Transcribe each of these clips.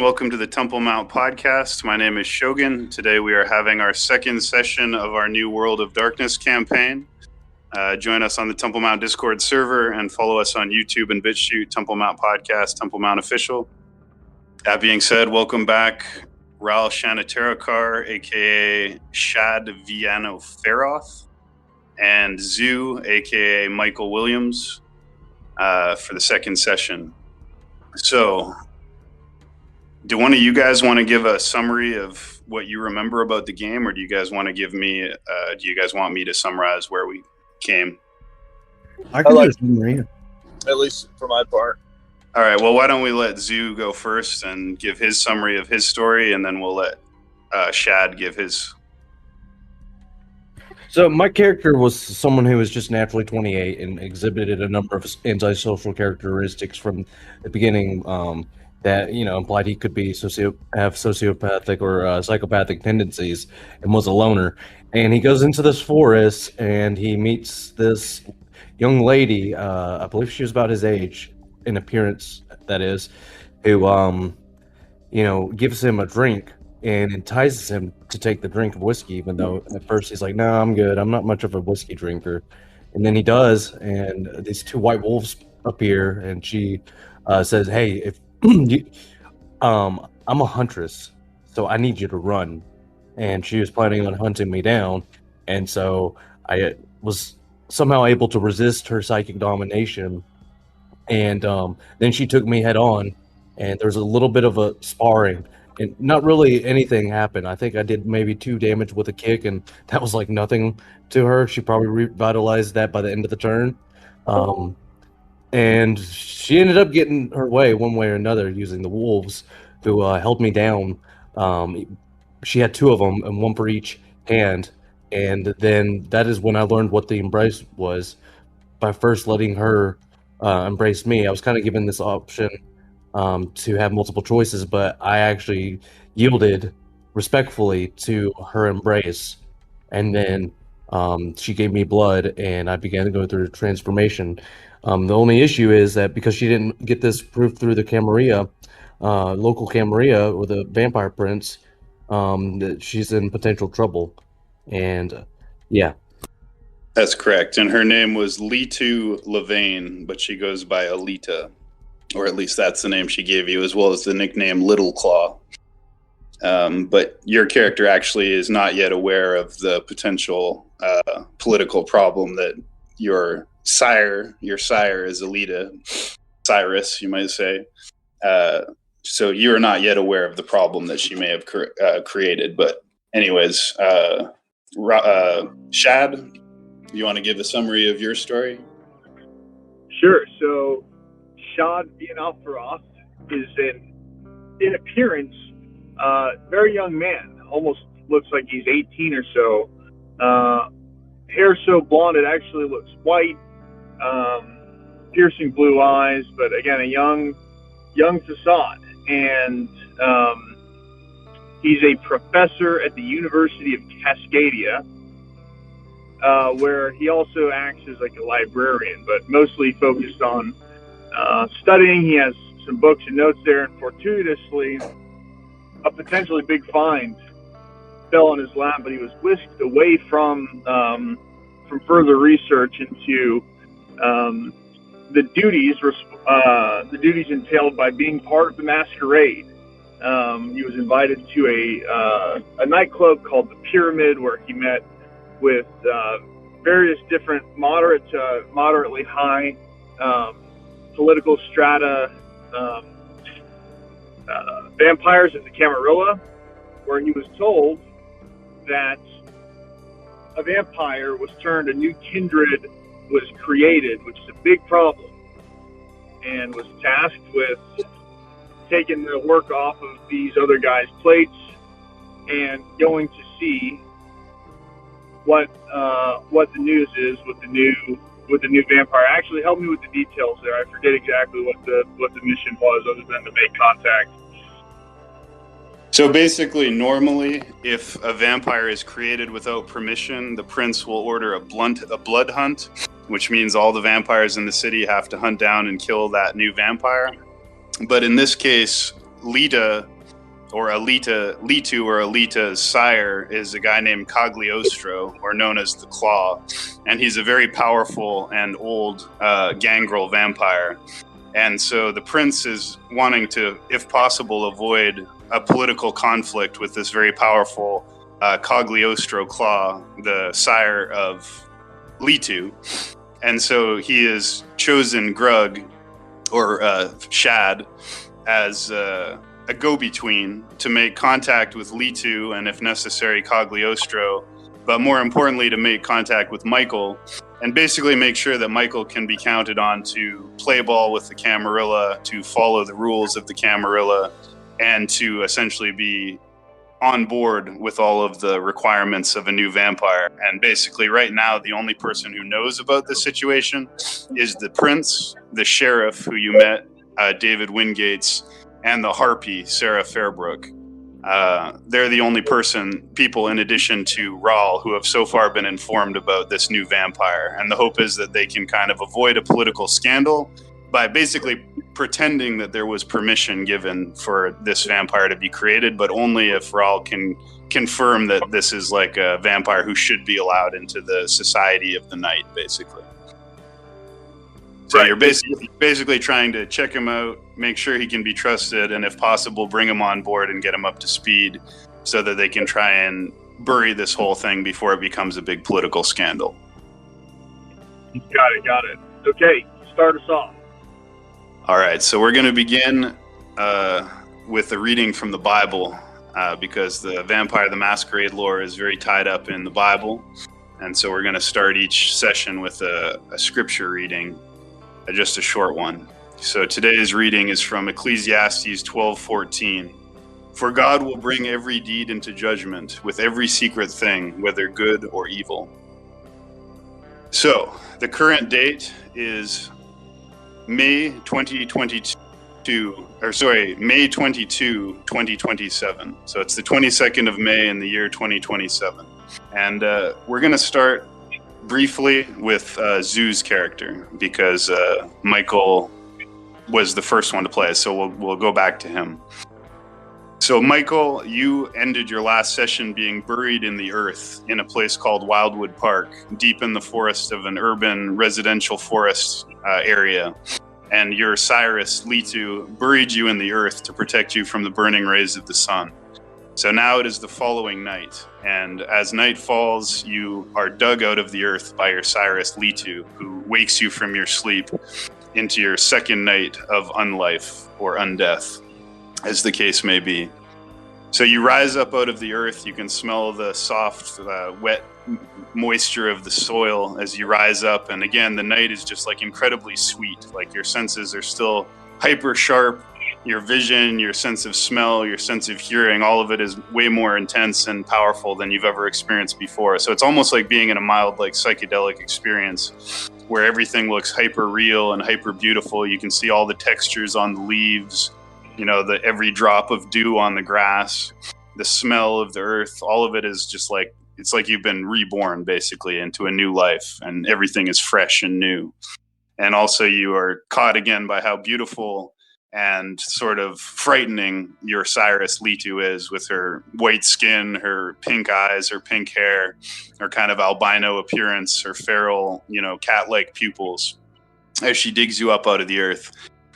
Welcome to the Temple Mount podcast. My name is Shogun. Today we are having our second session of our new World of Darkness campaign. Join us on the Temple Mount Discord server and follow us on YouTube and BitChute, Temple Mount Podcast, Temple Mount Official. That being said, welcome back Ral Shanatarakar, aka Shad Viano Feroth, and Zoo, aka Michael Williams, for the second session. So, do one of you guys want to give a summary of what you remember about the game, or do you guys want to give me? Do you guys want me to summarize where we came? I can do a summary, at least for my part. All right. Well, why don't we let Zoo go first and give his summary of his story, and then we'll let Shad give his. So my character was someone who was just naturally 28 and exhibited a number of antisocial characteristics from the beginning. That implied he could be have sociopathic or psychopathic tendencies, and was a loner. And he goes into this forest and he meets this young lady. I believe she was about his age in appearance, that is, who gives him a drink and entices him to take the drink of whiskey, even though at first he's like, "No, I'm good. I'm not much of a whiskey drinker." And then he does, and these two white wolves appear, and she says, "Hey, if I'm a huntress, so I need you to run." And she was planning on hunting me down, and so I was somehow able to resist her psychic domination. And then she took me head on, and there's a little bit of a sparring, and not really anything happened. I think I did maybe 2 damage with a kick, and that was like nothing to her. She probably revitalized that by the end of the turn. And she ended up getting her way one way or another using the wolves, who held me down. She had 2 of them, and 1 for each hand. And then that is when I learned what the embrace was, by first letting her embrace me. I was kind of given this option to have multiple choices, but I actually yielded respectfully to her embrace. And then she gave me blood, and I began to go through the transformation. The only issue is that because she didn't get this proof through the Camarilla, local Camarilla, or the Vampire Prince, that she's in potential trouble. And yeah. That's correct. And her name was Litu Levane, but she goes by Alita. Or at least that's the name she gave you, as well as the nickname Little Claw. But your character actually is not yet aware of the potential political problem that your sire is Alita, Cyrus, you might say. So you are not yet aware of the problem that she may have created. But anyways, Shad, you want to give a summary of your story? Sure. So Shad Viano Feroth is in appearance very young man. Almost looks like he's 18 or so. Hair so blonde it actually looks white. Piercing blue eyes, but again, a young facade. And he's a professor at the University of Cascadia, where he also acts as like a librarian, but mostly focused on studying. He has some books and notes there, and fortuitously, a potentially big find fell on his lap, but he was whisked away from further research into the duties entailed by being part of the masquerade. He was invited to a nightclub called the Pyramid, where he met with various different moderate to moderately high political strata vampires of the Camarilla, where he was told that a vampire was turned, a new kindred was created, which is a big problem, and was tasked with taking the work off of these other guys' plates and going to see what the news is with the new vampire. Actually, help me with the details there. I forget exactly what the mission was, other than to make contact. So basically, normally, if a vampire is created without permission, the prince will order a blood hunt, which means all the vampires in the city have to hunt down and kill that new vampire. But in this case, Lita or Leto or Alita's sire is a guy named Cagliostro, or known as the Claw, and he's a very powerful and old gangrel vampire. And so the prince is wanting to, if possible, avoid a political conflict with this very powerful Cagliostro Claw, the sire of Leto. And so he has chosen Grug, or Shad, as a go-between to make contact with Leto and, if necessary, Cagliostro, but more importantly, to make contact with Michael, and basically make sure that Michael can be counted on to play ball with the Camarilla, to follow the rules of the Camarilla, and to essentially be on board with all of the requirements of a new vampire. And basically right now, the only person who knows about this situation is the prince, the sheriff who you met, David Wingates, and the harpy, Sarah Fairbrook. They're the only people in addition to Rahl, who have so far been informed about this new vampire. And the hope is that they can kind of avoid a political scandal by basically pretending that there was permission given for this vampire to be created, but only if Rahl can confirm that this is like a vampire who should be allowed into the society of the night, basically. So right. You're basically trying to check him out, make sure he can be trusted, and if possible, bring him on board and get him up to speed so that they can try and bury this whole thing before it becomes a big political scandal. Got it. Okay, start us off. All right, so we're going to begin with a reading from the Bible because the Vampire the Masquerade lore is very tied up in the Bible. And so we're going to start each session with a scripture reading, just a short one. So today's reading is from Ecclesiastes 12:14. For God will bring every deed into judgment with every secret thing, whether good or evil. So the current date is May 22, 2027. So it's the 22nd of May in the year 2027. And we're going to start briefly with Zoo's character because Michael was the first one to play. So we'll go back to him. So Michael, you ended your last session being buried in the earth in a place called Wildwood Park, deep in the forest of an urban residential forest area. And your Cyrus, Leto, buried you in the earth to protect you from the burning rays of the sun. So now it is the following night, and as night falls, you are dug out of the earth by your Cyrus, Leto, who wakes you from your sleep into your second night of unlife or undeath, as the case may be. So you rise up out of the earth. You can smell the soft, wet moisture of the soil as you rise up. And again, the night is just like incredibly sweet. Like your senses are still hyper sharp. Your vision, your sense of smell, your sense of hearing, all of it is way more intense and powerful than you've ever experienced before. So it's almost like being in a mild, like psychedelic experience where everything looks hyper real and hyper beautiful. You can see all the textures on the leaves, you know, every drop of dew on the grass, the smell of the earth. All of it is just like, it's like you've been reborn basically into a new life, and everything is fresh and new. And also you are caught again by how beautiful and sort of frightening your Cyrus Leto is, with her white skin, her pink eyes, her pink hair, her kind of albino appearance, her feral, you know, cat-like pupils as she digs you up out of the earth.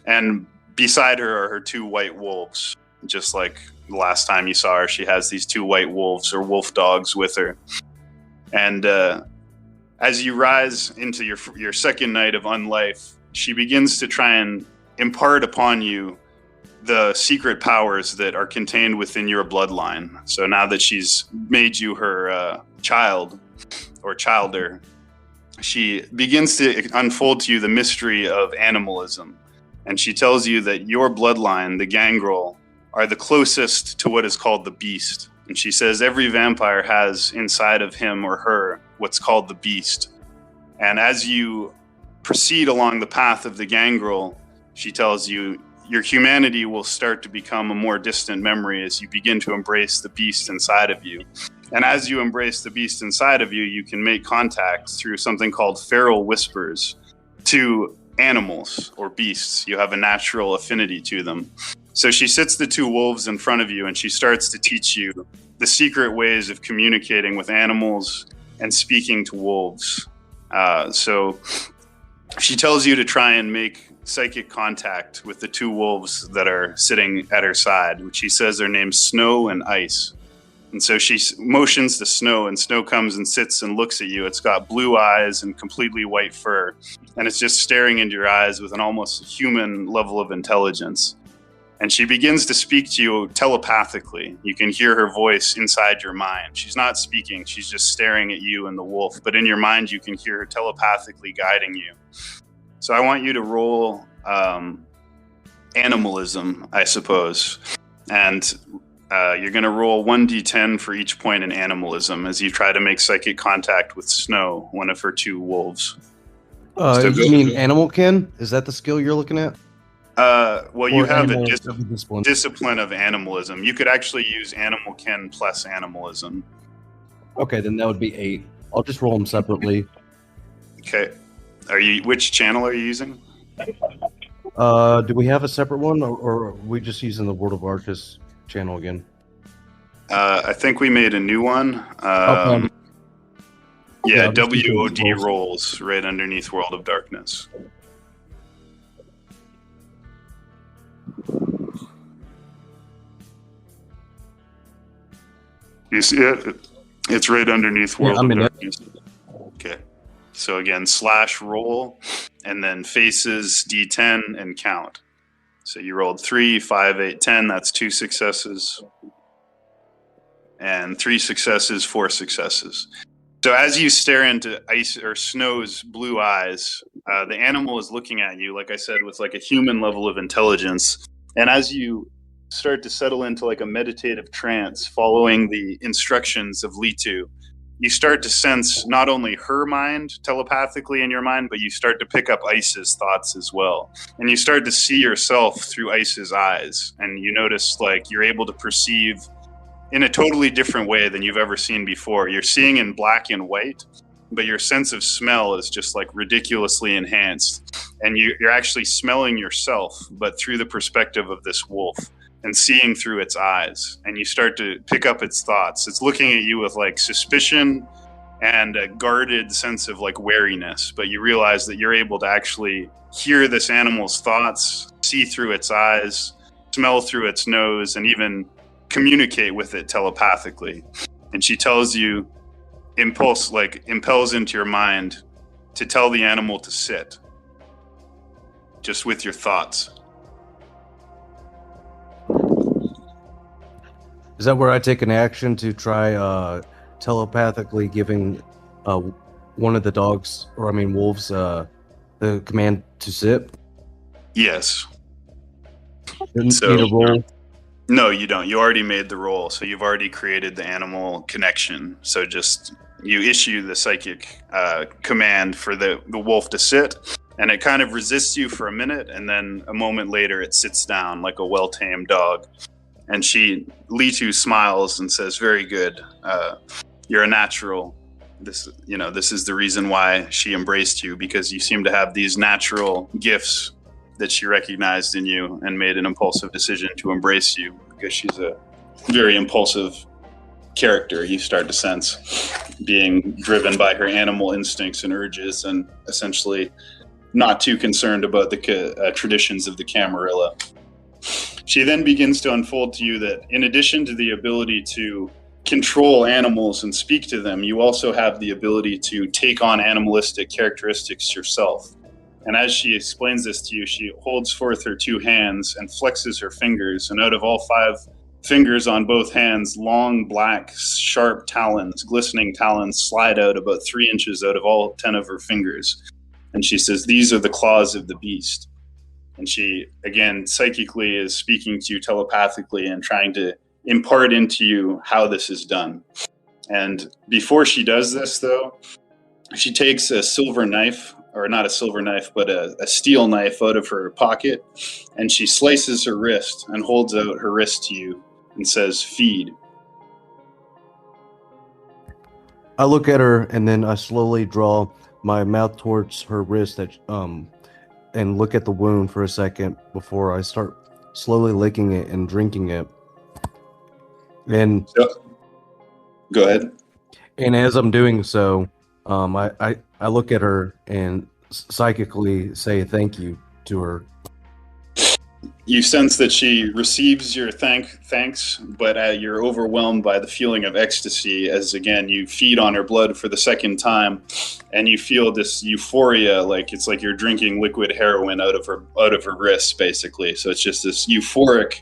And beside her are her two white wolves. Just like the last time you saw her, she has these two white wolves or wolf dogs with her. And as you rise into your second night of unlife, she begins to try and impart upon you the secret powers that are contained within your bloodline. So now that she's made you her child or childer, she begins to unfold to you the mystery of animalism. And she tells you that your bloodline, the gangrel, are the closest to what is called the beast. And she says every vampire has inside of him or her what's called the beast. And as you proceed along the path of the gangrel, she tells you your humanity will start to become a more distant memory as you begin to embrace the beast inside of you. And as you embrace the beast inside of you, you can make contact through something called feral whispers to animals or beasts. You have a natural affinity to them. So she sits the two wolves in front of you, and she starts to teach you the secret ways of communicating with animals and speaking to wolves. So she tells you to try and make psychic contact with the two wolves that are sitting at her side, which she says are named Snow and Ice. And so she motions to Snow, and Snow comes and sits and looks at you. It's got blue eyes and completely white fur, and it's just staring into your eyes with an almost human level of intelligence. And she begins to speak to you telepathically. You can hear her voice inside your mind. She's not speaking, she's just staring at you and the wolf. But in your mind, you can hear her telepathically guiding you. So I want you to roll animalism, I suppose. And you're going to roll 1d10 for each point in animalism as you try to make psychic contact with Snow, one of her two wolves. You mean animal kin? Is that the skill you're looking at? Well, you Or have a discipline. discipline of animalism. You could actually use animal kin plus animalism. Okay, then that would be 8. I'll just roll them separately. Okay. Which channel are you using? Do we have a separate one, or are we just using the World of Arcus channel again? I think we made a new one. Yeah, WOD rolls right underneath World of Darkness. You see it? It's right underneath World of Darkness. Okay. So again, /roll, and then faces D10 and count. So you rolled 3, 5, 8, 10. That's 2 successes. And 3 successes, 4 successes. So as you stare into Ice or Snow's blue eyes, the animal is looking at you, like I said, with like a human level of intelligence. And as you start to settle into like a meditative trance following the instructions of Litu, you start to sense not only her mind telepathically in your mind, but you start to pick up Ice's thoughts as well. And you start to see yourself through Ice's eyes. And you notice like you're able to perceive in a totally different way than you've ever seen before. You're seeing in black and white, but your sense of smell is just like ridiculously enhanced. And you're actually smelling yourself, but through the perspective of this wolf, and seeing through its eyes. And you start to pick up its thoughts. It's looking at you with like suspicion and a guarded sense of like wariness, but you realize that you're able to actually hear this animal's thoughts, see through its eyes, smell through its nose, and even communicate with it telepathically. And she tells you, impels into your mind to tell the animal to sit, just with your thoughts. Is that where I take an action to try telepathically giving one of the dogs, or I mean wolves, the command to sit? Yes. Need a roll? No, you don't. You already made the roll, so you've already created the animal connection. So just you issue the psychic command for the wolf to sit, and it kind of resists you for a minute, and then a moment later it sits down like a well-tamed dog. And Litu smiles and says, "Very good. You're a natural. This is the reason why she embraced you, because you seem to have these natural gifts that she recognized in you and made an impulsive decision to embrace you, because she's a very impulsive character. You start to sense being driven by her animal instincts and urges, and essentially not too concerned about the traditions of the Camarilla." She then begins to unfold to you that in addition to the ability to control animals and speak to them, you also have the ability to take on animalistic characteristics yourself. And as she explains this to you, she holds forth her 2 hands and flexes her fingers, and out of all 5 fingers on both hands, long, black, sharp talons, glistening talons, slide out about 3 inches out of all 10 of her fingers. And she says, "These are the claws of the beast." And she, again, psychically is speaking to you telepathically and trying to impart into you how this is done. And before she does this, though, she takes a silver knife, or not a silver knife, but a steel knife out of her pocket, and she slices her wrist and holds out her wrist to you and says, "Feed." I look at her, and then I slowly draw my mouth towards her wrist and look at the wound for a second before I start slowly licking it and drinking it. And Go ahead. And as I'm doing so, I look at her and psychically say thank you to her. You sense that she receives your thanks, but you're overwhelmed by the feeling of ecstasy as, again, you feed on her blood for the second time, and you feel this euphoria, like it's like you're drinking liquid heroin out of her wrists, basically. So it's just this euphoric,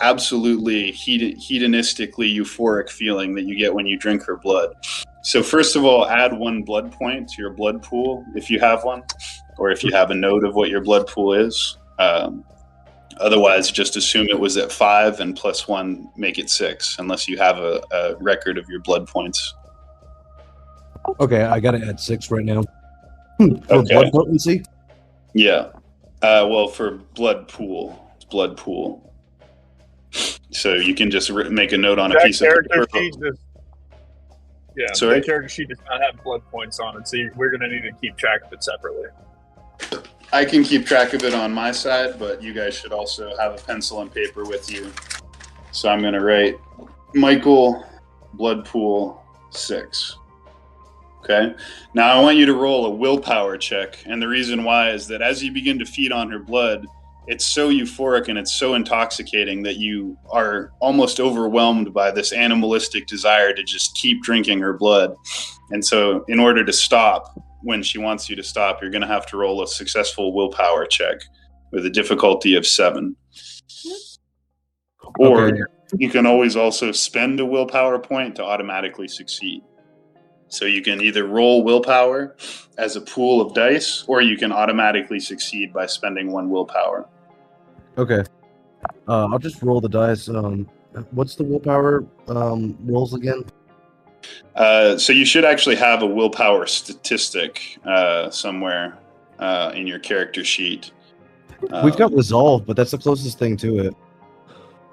absolutely hedonistically euphoric feeling that you get when you drink her blood. So first of all, add 1 blood point to your blood pool if you have one, or if you have a note of what your blood pool is. Otherwise, just assume it was at 5 and plus 1 make it 6, unless you have a record of your blood points. Okay, I gotta add 6 right now. For blood potency? Yeah. Well, for blood pool, it's blood pool. So you can just make a note on a piece of paper. The character sheet does not have blood points on it, so we're going to need to keep track of it separately. I can keep track of it on my side, but you guys should also have a pencil and paper with you. So I'm going to write Michael, blood pool 6. Okay. Now I want you to roll a willpower check. And the reason why is that as you begin to feed on her blood, it's so euphoric and it's so intoxicating that you are almost overwhelmed by this animalistic desire to just keep drinking her blood. And so in order to stop, when she wants you to stop, you're going to have to roll a successful willpower check with a difficulty of 7. Or you can always also spend a willpower point to automatically succeed. So you can either roll willpower as a pool of dice, or you can automatically succeed by spending 1 willpower. Okay. I'll just roll the dice. What's the willpower rolls again? So you should actually have a willpower statistic somewhere in your character sheet. We've got resolve, but that's the closest thing to it.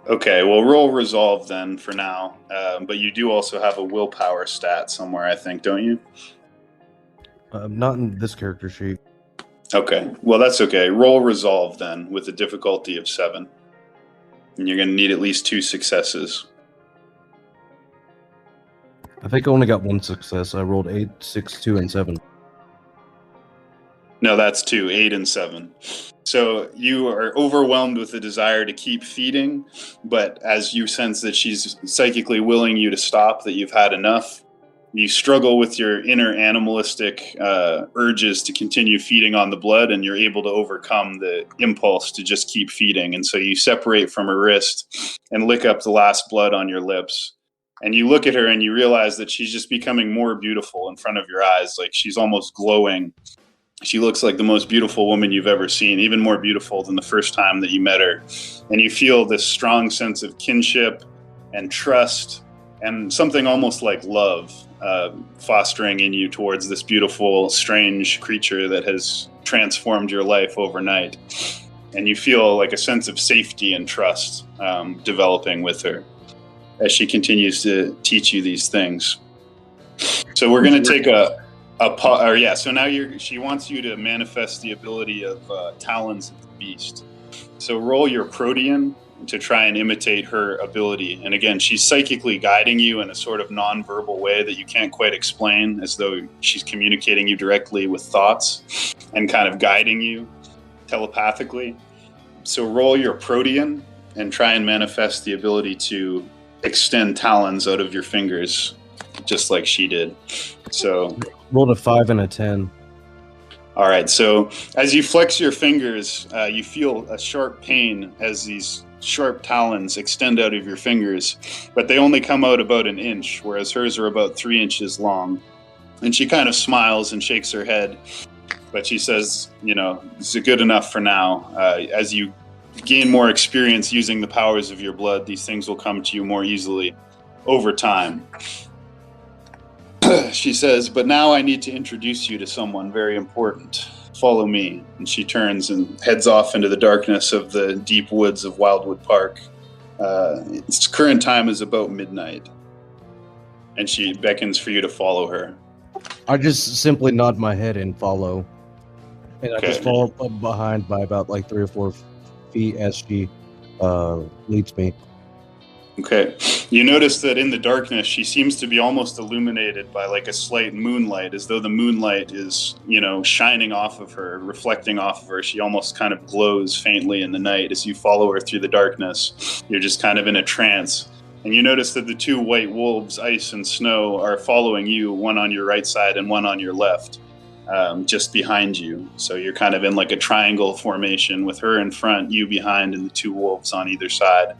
Okay, well, roll resolve then for now. But you do also have a willpower stat somewhere, I think, don't you? Not in this character sheet. Okay, well, that's okay. Roll resolve then with a difficulty of 7. And you're going to need at least 2 successes. I think I only got 1 success. I rolled 8, 6, 2, and 7. No, that's 2, 8 and 7. So you are overwhelmed with the desire to keep feeding, but as you sense that she's psychically willing you to stop, that you've had enough, you struggle with your inner animalistic urges to continue feeding on the blood, and you're able to overcome the impulse to just keep feeding. And so you separate from her wrist and lick up the last blood on your lips. And you look at her and you realize that she's just becoming more beautiful in front of your eyes. Like she's almost glowing. She looks like the most beautiful woman you've ever seen, even more beautiful than the first time that you met her. And you feel this strong sense of kinship and trust and something almost like love fostering in you towards this beautiful, strange creature that has transformed your life overnight. And you feel like a sense of safety and trust developing with her as she continues to teach you these things. So we're going to take so now she wants you to manifest the ability of Talons of the Beast. So roll your Protean to try and imitate her ability. And again, she's psychically guiding you in a sort of non-verbal way that you can't quite explain, as though she's communicating you directly with thoughts and kind of guiding you telepathically. So roll your Protean and try and manifest the ability to extend talons out of your fingers, just like she did. So rolled a 5 and a 10. All right. So as you flex your fingers, you feel a sharp pain as these sharp talons extend out of your fingers, but they only come out about an inch, whereas hers are about 3 inches long. And she kind of smiles and shakes her head, but she says, this is good enough for now. As you gain more experience using the powers of your blood, these things will come to you more easily over time. She says, but now I need to introduce you to someone very important. Follow me. And she turns and heads off into the darkness of the deep woods of Wildwood Park. Its current time is about midnight. And she beckons for you to follow her. I just simply nod my head and follow. And Okay. I just fall up behind by about like 3 or 4 feet as she leads me. Okay. You notice that in the darkness, she seems to be almost illuminated by like a slight moonlight, as though the moonlight is, shining off of her, reflecting off of her. She almost kind of glows faintly in the night as you follow her through the darkness. You're just kind of in a trance. And you notice that the two white wolves, Ice and Snow, are following you, one on your right side and one on your left, just behind you. So you're kind of in like a triangle formation with her in front, you behind, and the two wolves on either side,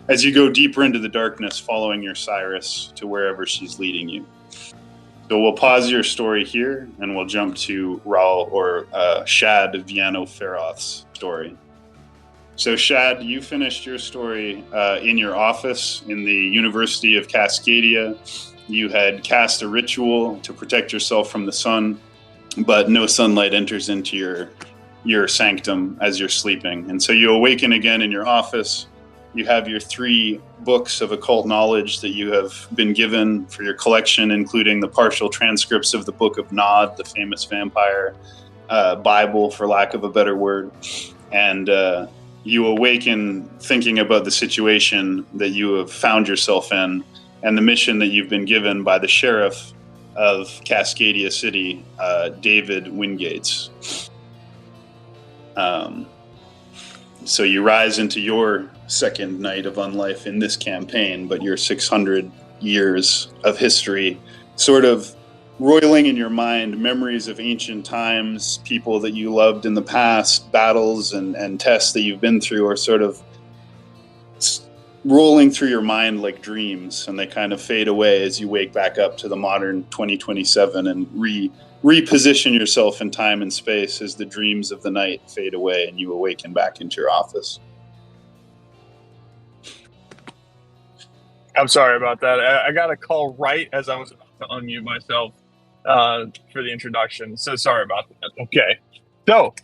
as you go deeper into the darkness, following your Cyrus to wherever she's leading you. So we'll pause your story here, and we'll jump to Raul or Shad Viano Feroth's story. So Shad, you finished your story in your office in the University of Cascadia. You had cast a ritual to protect yourself from the sun, but no sunlight enters into your sanctum as you're sleeping. And so you awaken again in your office. You have your 3 books of occult knowledge that you have been given for your collection, including the partial transcripts of the Book of Nod, the famous vampire Bible, for lack of a better word. And you awaken thinking about the situation that you have found yourself in and the mission that you've been given by the sheriff of Cascadia City, David Wingates. So you rise into your second night of unlife in this campaign, but your 600 years of history sort of roiling in your mind, memories of ancient times, people that you loved in the past, battles and tests that you've been through are sort of rolling through your mind like dreams, and they kind of fade away as you wake back up to the modern 2027 and reposition yourself in time and space as the dreams of the night fade away and you awaken back into your office. I'm sorry about that. I got a call right as I was about to unmute myself for the introduction. So sorry about that. Okay. So,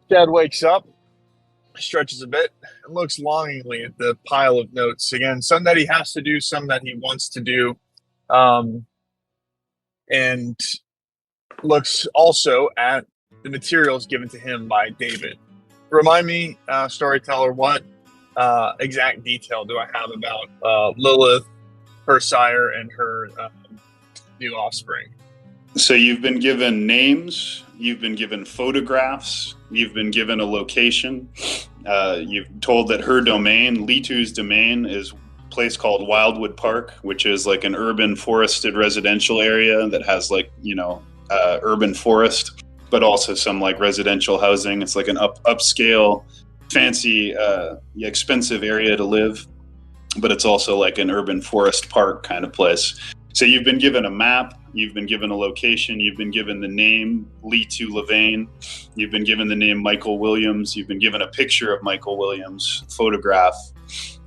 Dad wakes up, stretches a bit, and looks longingly at the pile of notes. Again, some that he has to do, some that he wants to do. And looks also at the materials given to him by David. Remind me, storyteller, what exact detail do I have about Lilith, her sire, and her new offspring? So you've been given names, you've been given photographs, you've been given a location. You've told that her domain, Litu's domain, is a place called Wildwood Park, which is like an urban forested residential area that has like, urban forest, but also some like residential housing. It's like an upscale, fancy, expensive area to live, but it's also like an urban forest park kind of place. So you've been given a map, you've been given a location, you've been given the name Litu Levain, you've been given the name Michael Williams, you've been given a picture of Michael Williams, photograph,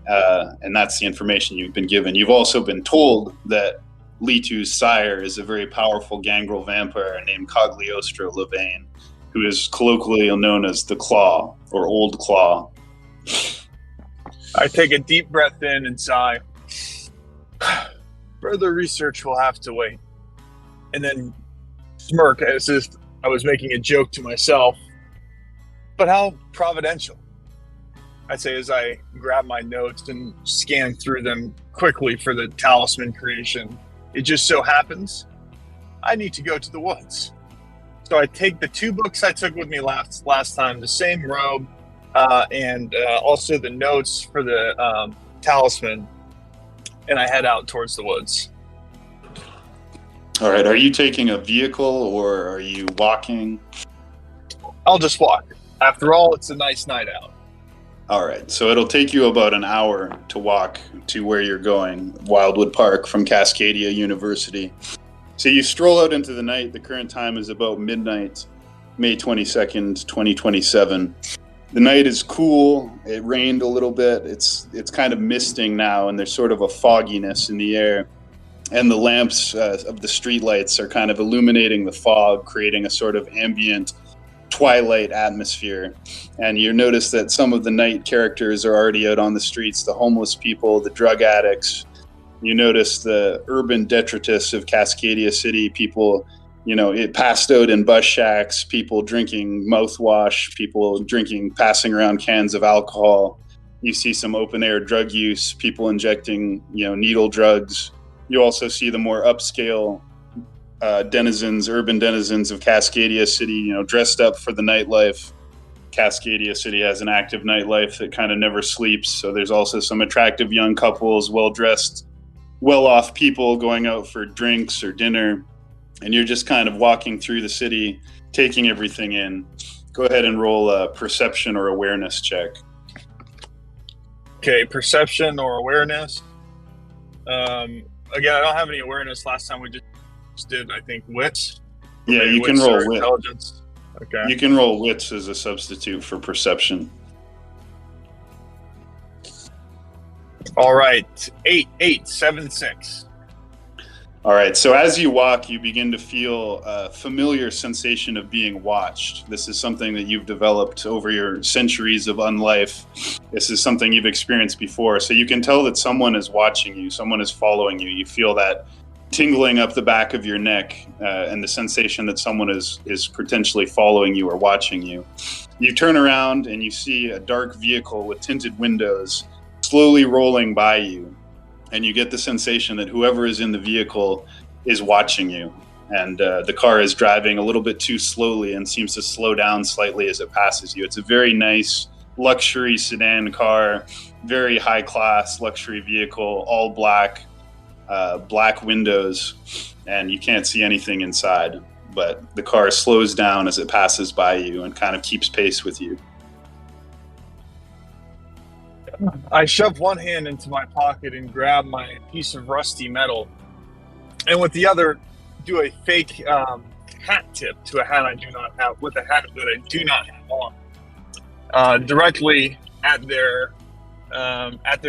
and that's the information you've been given. You've also been told that Litu's sire is a very powerful gangrel vampire named Cagliostro Levain, who is colloquially known as the Claw or Old Claw. I take a deep breath in and sigh. Further research will have to wait. And then smirk as if I was making a joke to myself. But how providential, I say as I grab my notes and scan through them quickly for the talisman creation. It just so happens I need to go to the woods. So I take the 2 books I took with me last time, the same robe, and also the notes for the talisman, and I head out towards the woods. All right. Are you taking a vehicle or are you walking? I'll just walk. After all, it's a nice night out. All right. So it'll take you about an hour to walk to where you're going, Wildwood Park from Cascadia University. So you stroll out into the night. The current time is about midnight, May 22nd, 2027. The night is cool. It rained a little bit. It's kind of misting now, and there's sort of a fogginess in the air. And the lamps of the streetlights are kind of illuminating the fog, creating a sort of ambient twilight atmosphere. And you notice that some of the night characters are already out on the streets, the homeless people, the drug addicts. You notice the urban detritus of Cascadia City, people it passed out in bus shacks, people drinking mouthwash, people passing around cans of alcohol. You see some open air drug use, people injecting, needle drugs. You also see the more upscale urban denizens of Cascadia City, dressed up for the nightlife. Cascadia City has an active nightlife that kind of never sleeps. So there's also some attractive young couples, well-dressed, well-off people going out for drinks or dinner. And you're just kind of walking through the city, taking everything in. Go ahead and roll a perception or awareness check. Okay, perception or awareness. Again, I don't have any awareness. Last time we just did, I think, wits. Yeah, you can roll wit. Intelligence. Okay. You can roll wits as a substitute for perception. All right, 8, 7, 6. All right, so as you walk, you begin to feel a familiar sensation of being watched. This is something that you've developed over your centuries of unlife. This is something you've experienced before. So you can tell that someone is watching you, someone is following you. You feel that tingling up the back of your neck and the sensation that someone is potentially following you or watching you. You turn around and you see a dark vehicle with tinted windows slowly rolling by you. And you get the sensation that whoever is in the vehicle is watching you. And the car is driving a little bit too slowly and seems to slow down slightly as it passes you. It's a very nice luxury sedan car, very high class luxury vehicle, all black, black windows, and you can't see anything inside. But the car slows down as it passes by you and kind of keeps pace with you. I shove one hand into my pocket and grab my piece of rusty metal, and with the other, do a fake hat tip to a hat I do not have, with a hat that I do not have on, directly at their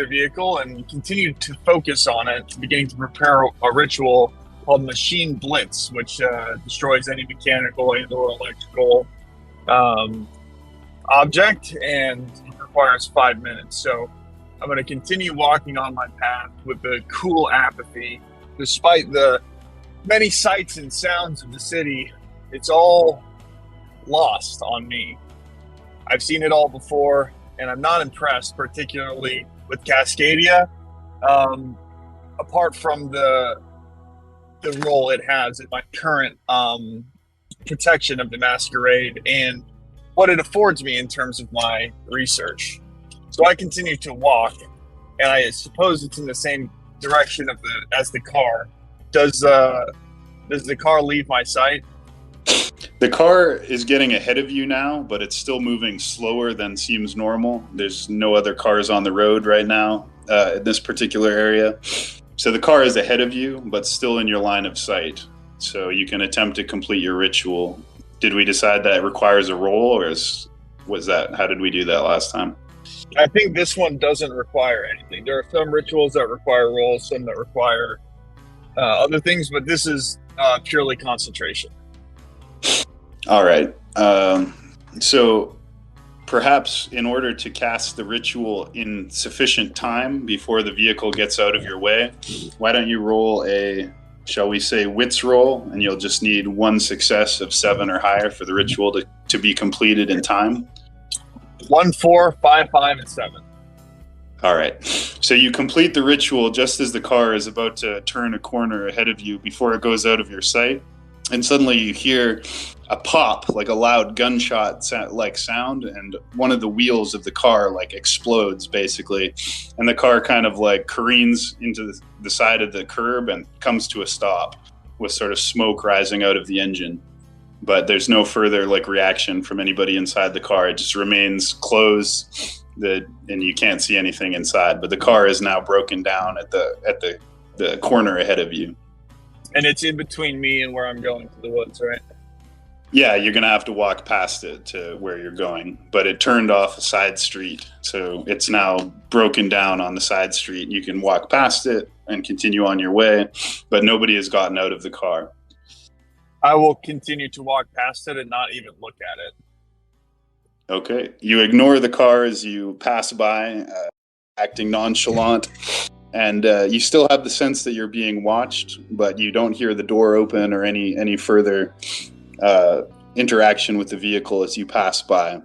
vehicle, and continue to focus on it, beginning to prepare a ritual called Machine Blitz, which destroys any mechanical and or electrical object, and requires 5 minutes. So I'm going to continue walking on my path with the cool apathy. Despite the many sights and sounds of the city, it's all lost on me. I've seen it all before, and I'm not impressed, particularly with Cascadia, apart from the role it has in my current protection of the masquerade and what it affords me in terms of my research. So I continue to walk, and I suppose it's in the same direction as the car. Does the car leave my sight? The car is getting ahead of you now, but it's still moving slower than seems normal. There's no other cars on the road right now in this particular area. So the car is ahead of you, but still in your line of sight. So you can attempt to complete your ritual. Did we decide that it requires a roll, or how did we do that last time? I think this one doesn't require anything. There are some rituals that require rolls, some that require other things, but this is purely concentration. All right. So perhaps in order to cast the ritual in sufficient time before the vehicle gets out of your way, why don't you roll a, shall we say, wits roll, and you'll just need one success of 7 or higher for the ritual to be completed in time. 1, 4, 5, 5, and 7. All right. So you complete the ritual just as the car is about to turn a corner ahead of you before it goes out of your sight. And suddenly you hear a pop, like a loud gunshot like sound, and one of the wheels of the car like explodes basically. And the car kind of like careens into the side of the curb and comes to a stop with sort of smoke rising out of the engine. But there's no further like reaction from anybody inside the car. It just remains closed, and you can't see anything inside. But the car is now broken down at the corner ahead of you. And it's in between me and where I'm going to the woods, right? Yeah, you're going to have to walk past it to where you're going. But it turned off a side street, so it's now broken down on the side street. You can walk past it and continue on your way, but nobody has gotten out of the car. I will continue to walk past it and not even look at it. Okay. You ignore the car as you pass by, acting nonchalant. and you still have the sense that you're being watched, but you don't hear the door open or any further interaction with the vehicle as you pass by.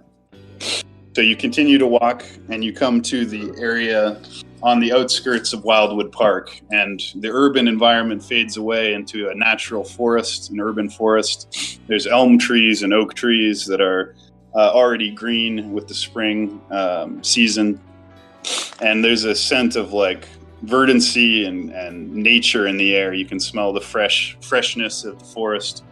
So you continue to walk, and you come to the area on the outskirts of Wildwood Park, and the urban environment fades away into a natural forest, an urban forest. There's elm trees and oak trees that are already green with the spring season, and there's a scent of like verdancy and nature in the air. You can smell the freshness of the forest,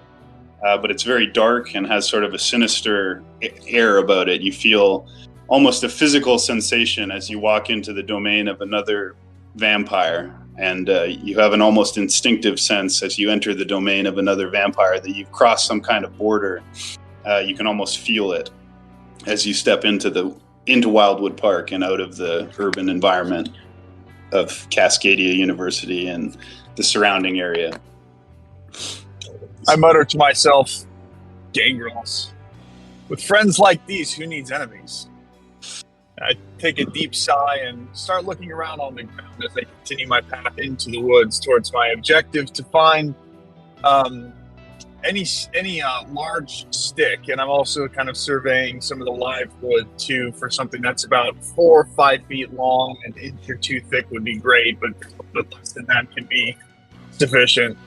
but it's very dark and has sort of a sinister air about it. You feel almost a physical sensation as you walk into the domain of another vampire, and you have an almost instinctive sense as you enter the domain of another vampire that you've crossed some kind of border. You can almost feel it as you step into Wildwood Park and out of the urban environment of Cascadia University and the surrounding area. I mutter to myself, gangrels. With friends like these, who needs enemies? I take a deep sigh and start looking around on the ground as I continue my path into the woods towards my objective to find any large stick. And I'm also kind of surveying some of the live wood too for something that's about 4 or 5 feet long. An inch or two thick would be great, but a bit less than that can be sufficient.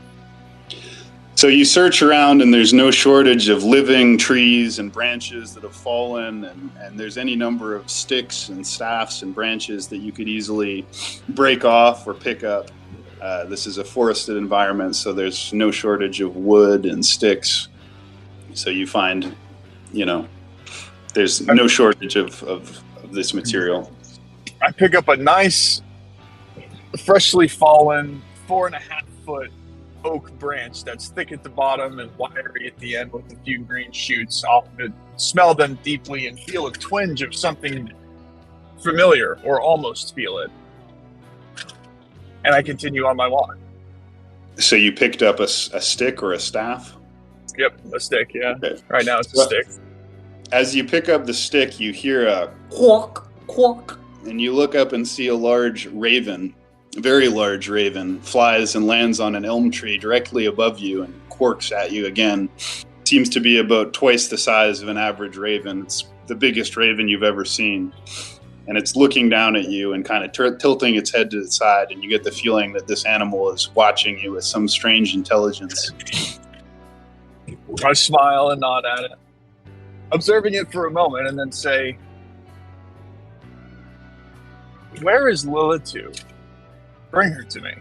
So you search around, and there's no shortage of living trees and branches that have fallen, and there's any number of sticks and staffs and branches that you could easily break off or pick up. This is a forested environment, so there's no shortage of wood and sticks. So you find, there's no shortage of this material. I pick up a nice, freshly fallen 4.5 foot oak branch that's thick at the bottom and wiry at the end with a few green shoots off of it. Smell them deeply and feel a twinge of something familiar, or almost feel it. And I continue on my walk. So you picked up a stick or a staff? Yep, a stick, yeah. Okay. Right now it's a stick. As you pick up the stick, you hear a quack, quack, and you look up and see a large raven, a very large raven, flies and lands on an elm tree directly above you and quirks at you again. Seems to be about twice the size of an average raven. It's the biggest raven you've ever seen. And it's looking down at you and kind of tilting its head to the side, and you get the feeling that this animal is watching you with some strange intelligence. I smile and nod at it, observing it for a moment, and then say, "Where is Lilitu? Bring her to me."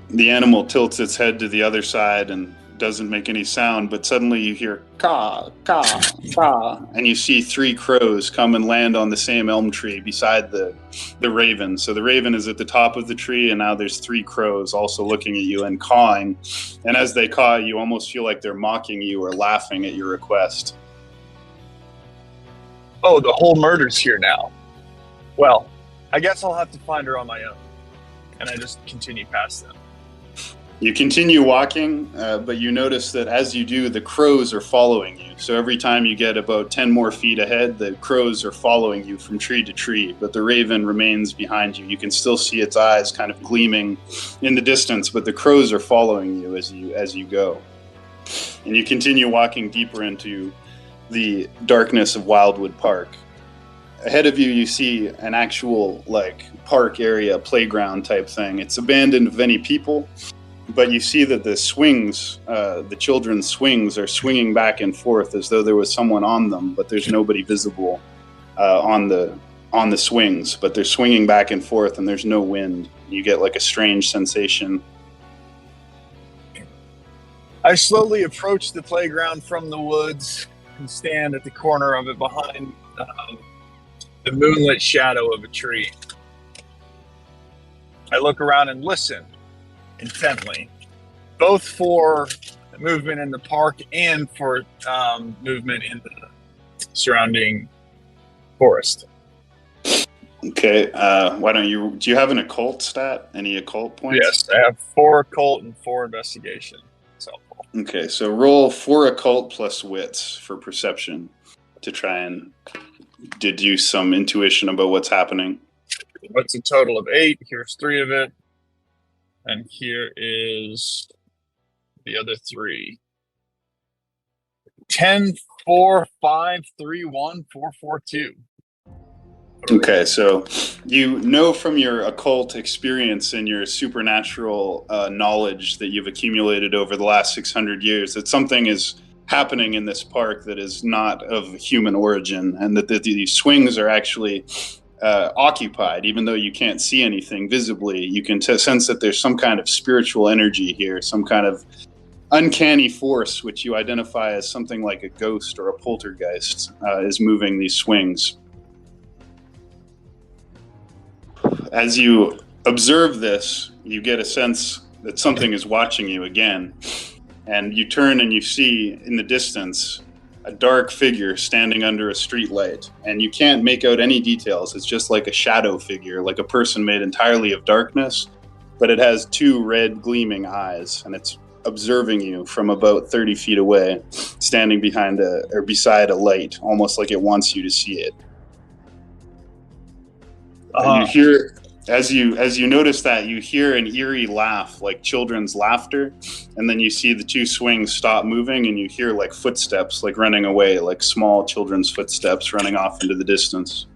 The animal tilts its head to the other side and doesn't make any sound, but suddenly you hear caw, caw, caw, and you see 3 crows come and land on the same elm tree beside the raven. So the raven is at the top of the tree, and now there's 3 crows also looking at you and cawing. And as they caw, you almost feel like they're mocking you or laughing at your request. Oh, the whole murder's here now. Well, I guess I'll have to find her on my own. And I just continue past them. You continue walking, but you notice that as you do, the crows are following you. So every time you get about 10 more feet ahead, the crows are following you from tree to tree, but the raven remains behind you. You can still see its eyes kind of gleaming in the distance, but the crows are following you as you go. And you continue walking deeper into the darkness of Wildwood Park. Ahead of you, you see an actual park area, playground type thing. It's abandoned of any people, but you see that the swings, the children's swings, are swinging back and forth as though there was someone on them, but there's nobody visible on the swings. But they're swinging back and forth, and there's no wind. You get a strange sensation. I slowly approach the playground from the woods and stand at the corner of it behind the moonlit shadow of a tree. I look around and listen intently, both for movement in the park and for movement in the surrounding forest. Okay, why don't you? Do you have an occult stat? Any occult points? Yes, I have 4 occult and 4 investigation. It's helpful. Okay, so roll 4 occult plus wits for perception to try and deduce some intuition about what's happening. What's a total of 8? Here's 3 of it. And here is the other 3. 10, 4, 5, 3, 1, 4, 4, 2. Okay, so you know from your occult experience and your supernatural knowledge that you've accumulated over the last 600 years that something is happening in this park that is not of human origin, and that these swings are actually occupied. Even though you can't see anything visibly, you can sense that there's some kind of spiritual energy here, some kind of uncanny force, which you identify as something like a ghost or a poltergeist, is moving these swings. As you observe this, you get a sense that something is watching you again. And you turn and you see in the distance a dark figure standing under a streetlight. And you can't make out any details. It's just like a shadow figure, like a person made entirely of darkness. But it has 2 red gleaming eyes, and it's observing you from about 30 feet away, standing behind beside a light, almost like it wants you to see it. And you hear, as you notice that, you hear an eerie laugh, like children's laughter, and then you see the 2 swings stop moving, and you hear like footsteps, like running away, like small children's footsteps running off into the distance.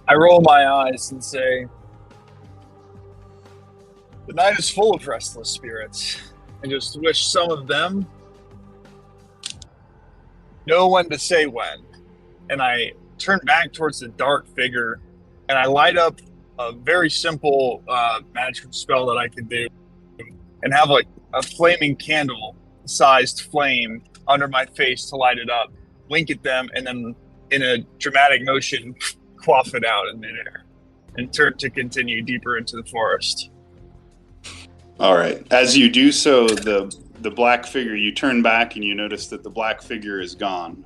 I roll my eyes and say, the night is full of restless spirits. I just wish some of them know when to say when. And I turn back towards the dark figure, and I light up a very simple magic spell that I can do, and have like a flaming candle-sized flame under my face to light it up, wink at them, and then in a dramatic motion, quaff it out in midair, and turn to continue deeper into the forest. All right. As you do so, the black figure, you turn back and you notice that the black figure is gone,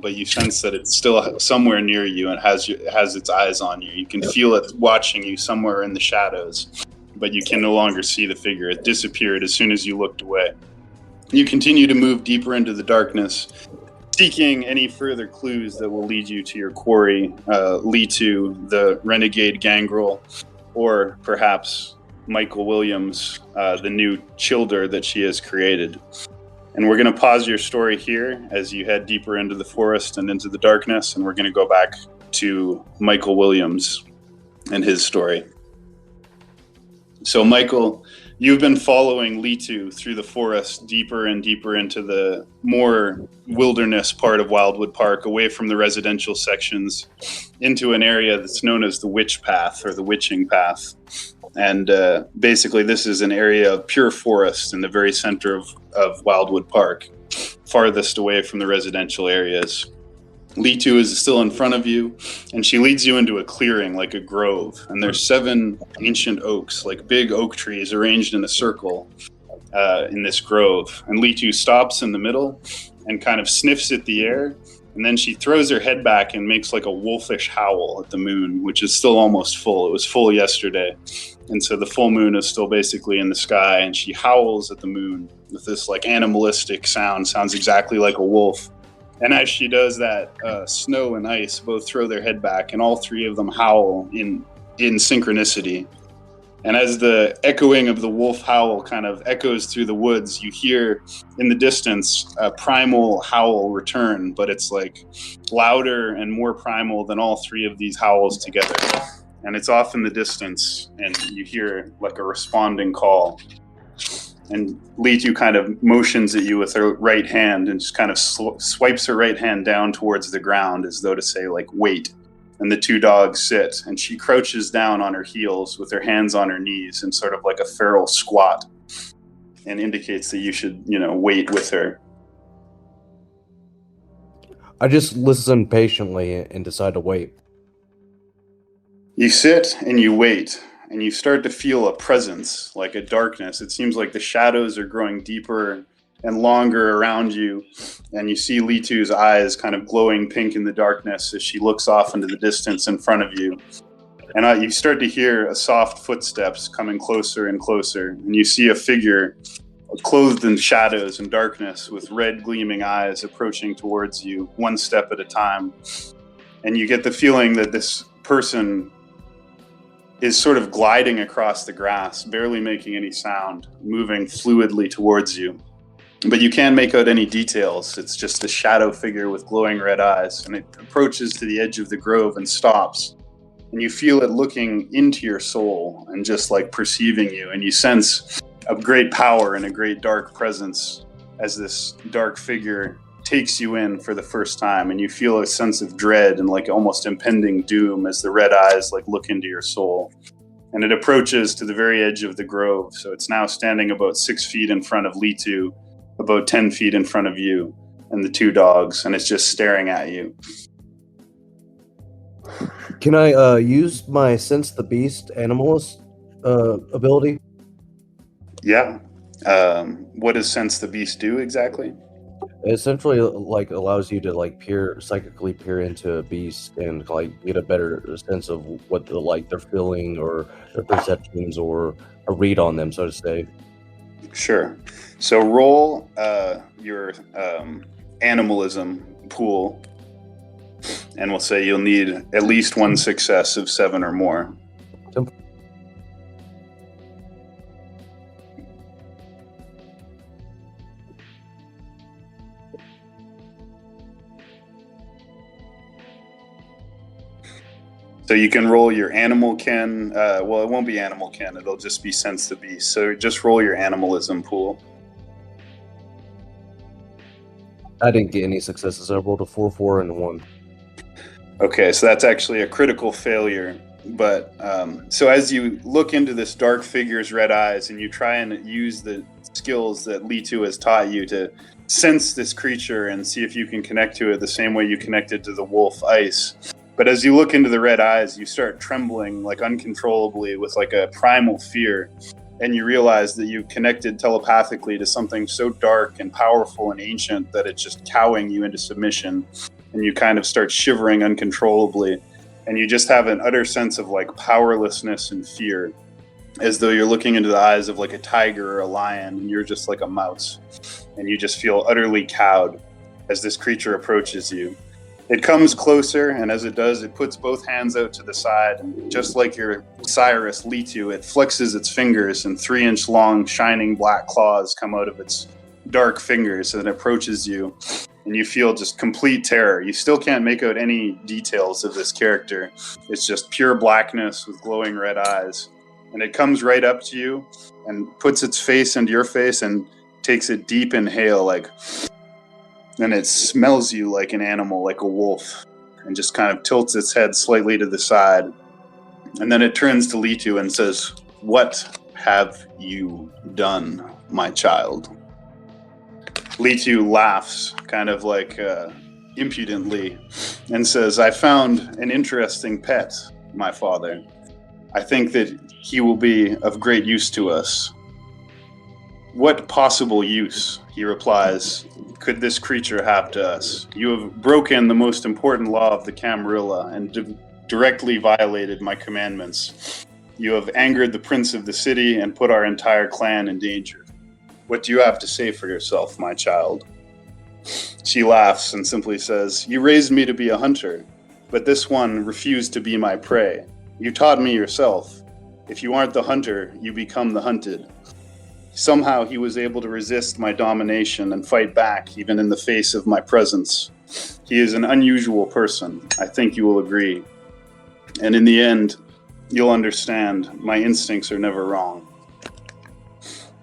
but you sense that it's still somewhere near you and has its eyes on you. You can feel it watching you somewhere in the shadows, but you can no longer see the figure. It disappeared as soon as you looked away. You continue to move deeper into the darkness, seeking any further clues that will lead you to your quarry, Litu, the renegade gangrel, or perhaps Michael Williams, the new Childer that she has created. And we're going to pause your story here as you head deeper into the forest and into the darkness, and we're going to go back to Michael Williams and his story. So, Michael, you've been following Litu through the forest deeper and deeper into the more wilderness part of Wildwood Park, away from the residential sections, into an area that's known as the Witch Path or the Witching Path. And basically, this is an area of pure forest in the very center of Wildwood Park, farthest away from the residential areas. Litu is still in front of you, and she leads you into a clearing, like a grove. And there's 7 ancient oaks, like big oak trees, arranged in a circle in this grove. And Litu stops in the middle and kind of sniffs at the air. And then she throws her head back and makes like a wolfish howl at the moon, which is still almost full. It was full yesterday. And so the full moon is still basically in the sky. And she howls at the moon with this like animalistic sound. Sounds exactly like a wolf. And as she does that, Snow and Ice both throw their head back, and all 3 of them howl in synchronicity. And as the echoing of the wolf howl kind of echoes through the woods, you hear in the distance a primal howl return, but it's like louder and more primal than all 3 of these howls together. And it's off in the distance, and you hear like a responding call. And Litu kind of motions at you with her right hand and just kind of swipes her right hand down towards the ground as though to say, like, wait. And the 2 dogs sit, and she crouches down on her heels with her hands on her knees in sort of like a feral squat, and indicates that you should, wait with her. I just listen patiently and decide to wait. You sit and you wait, and you start to feel a presence, like a darkness. It seems like the shadows are growing deeper and longer around you, and you see Litu's eyes kind of glowing pink in the darkness as she looks off into the distance in front of you. And you start to hear a soft footsteps coming closer and closer, and you see a figure clothed in shadows and darkness with red gleaming eyes approaching towards you, one step at a time. And you get the feeling that this person is sort of gliding across the grass, barely making any sound, moving fluidly towards you. But you can't make out any details. It's just a shadow figure with glowing red eyes, and it approaches to the edge of the grove and stops. And you feel it looking into your soul and just like perceiving you, and you sense a great power and a great dark presence as this dark figure takes you in for the first time, and you feel a sense of dread and like almost impending doom as the red eyes like look into your soul. And it approaches to the very edge of the grove, so it's now standing about 6 feet in front of Litu, about 10 feet in front of you and the two dogs, and it's just staring at you. Can I use my Sense the Beast animalist ability? Yeah. What does Sense the Beast do exactly? It essentially like allows you to like psychically peer into a beast and like get a better sense of what they're feeling or their perceptions or a read on them, so to say. Sure. So roll your animalism pool, and we'll say you'll need at least one success of 7 or more. So you can roll your animal ken. Well, it won't be animal ken. It'll just be Sense the Beast. So just roll your animalism pool. I didn't get any successes. I rolled a 4, 4, and a 1. Okay, so that's actually a critical failure. But so as you look into this dark figure's red eyes and you try and use the skills that Litu has taught you to sense this creature and see if you can connect to it the same way you connected to the wolf Ice. But as you look into the red eyes, you start trembling like uncontrollably with like a primal fear. And you realize that you've connected telepathically to something so dark and powerful and ancient that it's just cowing you into submission. And you kind of start shivering uncontrollably. And you just have an utter sense of like powerlessness and fear, as though you're looking into the eyes of like a tiger or a lion, and you're just like a mouse. And you just feel utterly cowed as this creature approaches you. It comes closer, and as it does, it puts both hands out to the side, and just like your Cyrus Litu, it flexes its fingers, and 3-inch long, shining black claws come out of its dark fingers, and it approaches you, and you feel just complete terror. You still can't make out any details of this character. It's just pure blackness with glowing red eyes, and it comes right up to you, and puts its face into your face, and takes a deep inhale, like... And it smells you like an animal, like a wolf, and just kind of tilts its head slightly to the side. And then it turns to Litu and says, "What have you done, my child?" Litu laughs, kind of like impudently, and says, "I found an interesting pet, my father. I think that he will be of great use to us." "What possible use," he replies, "could this creature have to us? You have broken the most important law of the Camarilla and directly violated my commandments. You have angered the prince of the city and put our entire clan in danger. What do you have to say for yourself, my child?" She laughs and simply says, "You raised me to be a hunter, but this one refused to be my prey. You taught me yourself. If you aren't the hunter, you become the hunted. Somehow he was able to resist my domination and fight back even in the face of my presence. He is an unusual person. I think you will agree. And in the end, you'll understand my instincts are never wrong."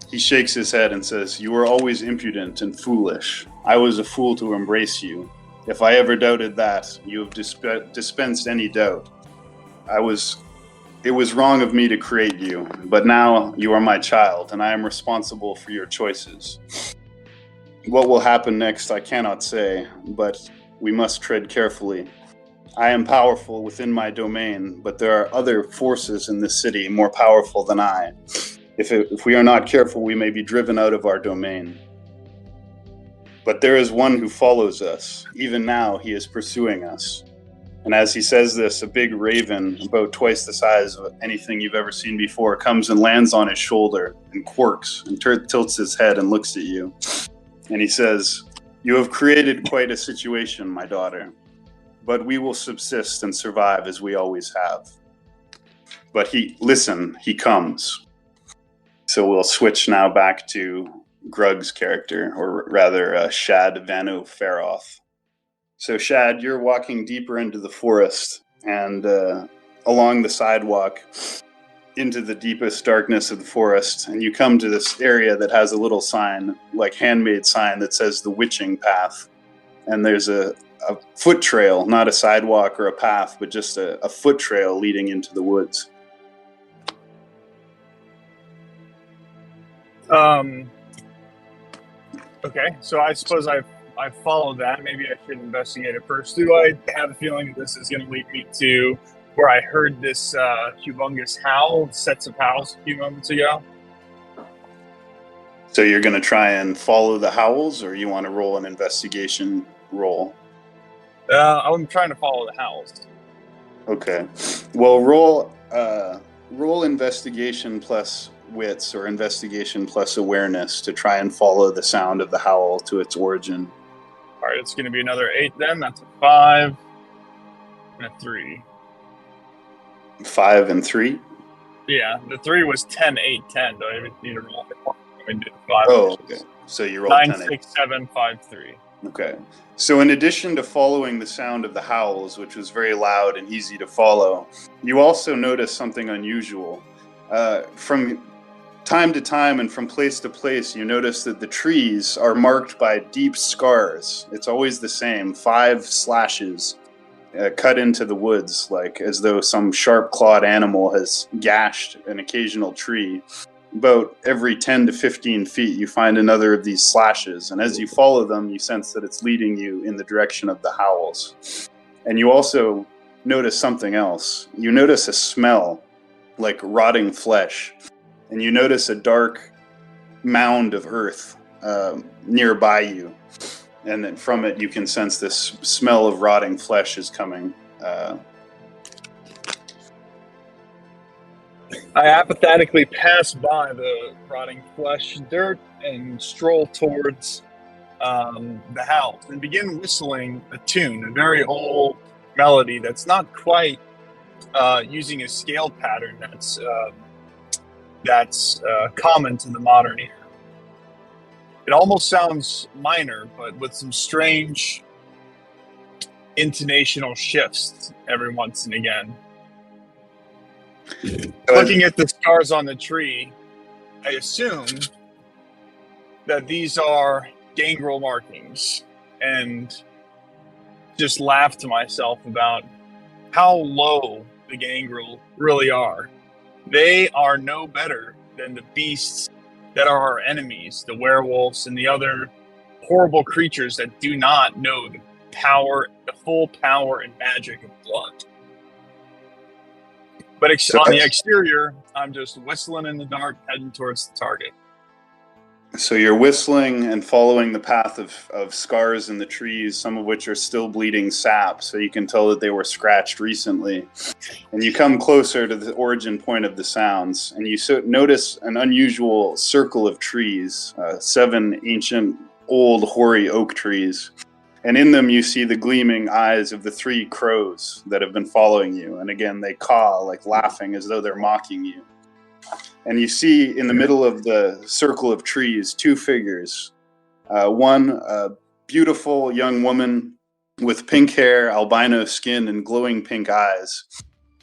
He shakes his head and says, "You were always impudent and foolish. I was a fool to embrace you. If I ever doubted that, you have dispensed any doubt. It was wrong of me to create you, but now you are my child, and I am responsible for your choices. What will happen next, I cannot say, but we must tread carefully. I am powerful within my domain, but there are other forces in this city more powerful than I. If we are not careful, we may be driven out of our domain. But there is one who follows us. Even now, he is pursuing us." And as he says this, a big raven, about twice the size of anything you've ever seen before, comes and lands on his shoulder and quirks and tilts his head and looks at you. And he says, "You have created quite a situation, my daughter, but we will subsist and survive as we always have." But he comes. So we'll switch now back to Grug's character, or rather Shad Vanu Feroth. So Shad, you're walking deeper into the forest, and along the sidewalk into the deepest darkness of the forest, and you come to this area that has a little sign, like handmade sign, that says the Witching Path. And there's a foot trail, not a sidewalk or a path, but just a foot trail leading into the woods. Okay, so I suppose I followed that. Maybe I should investigate it first. Do I have a feeling that this is going to lead me to where I heard this humongous howl, sets of howls a few moments ago? So you're going to try and follow the howls, or you want to roll an investigation roll? I'm trying to follow the howls. Okay. Well, roll investigation plus wits, or investigation plus awareness, to try and follow the sound of the howl to its origin. All right, it's going to be another 8 then. That's a 5 and a 3. 5 and 3? Yeah, the 3 was 10, 8, 10. Do I even need to roll it? I mean, do 5. Oh, okay. So you roll 9, 10. 6, 7, 5, 3. Okay. So in addition to following the sound of the howls, which was very loud and easy to follow, you also notice something unusual. From time to time and from place to place, you notice that the trees are marked by deep scars. It's always the same, 5 slashes cut into the woods, like as though some sharp-clawed animal has gashed an occasional tree. About every 10 to 15 feet, you find another of these slashes, and as you follow them, you sense that it's leading you in the direction of the howls. And you also notice something else. You notice a smell like rotting flesh, and you notice a dark mound of earth nearby you, and then from it you can sense this smell of rotting flesh is coming. I apathetically pass by the rotting flesh, dirt, and stroll towards the house and begin whistling a tune, a very old melody that's not quite using a scale pattern that's common to the modern ear. It almost sounds minor, but with some strange intonational shifts every once and again. Looking at the scars on the tree, I assume that these are gangrel markings, and just laugh to myself about how low the gangrel really are. They are no better than the beasts that are our enemies, the werewolves and the other horrible creatures that do not know the full power and magic of blood. But on the exterior, I'm just whistling in the dark, heading towards the target. So you're whistling and following the path of scars in the trees, some of which are still bleeding sap, so you can tell that they were scratched recently. And you come closer to the origin point of the sounds, and you notice an unusual circle of trees, 7 ancient, old, hoary oak trees. And in them you see the gleaming eyes of the 3 crows that have been following you. And again, they caw, like laughing as though they're mocking you. And you see in the middle of the circle of trees 2 figures. One, a beautiful young woman with pink hair, albino skin, and glowing pink eyes.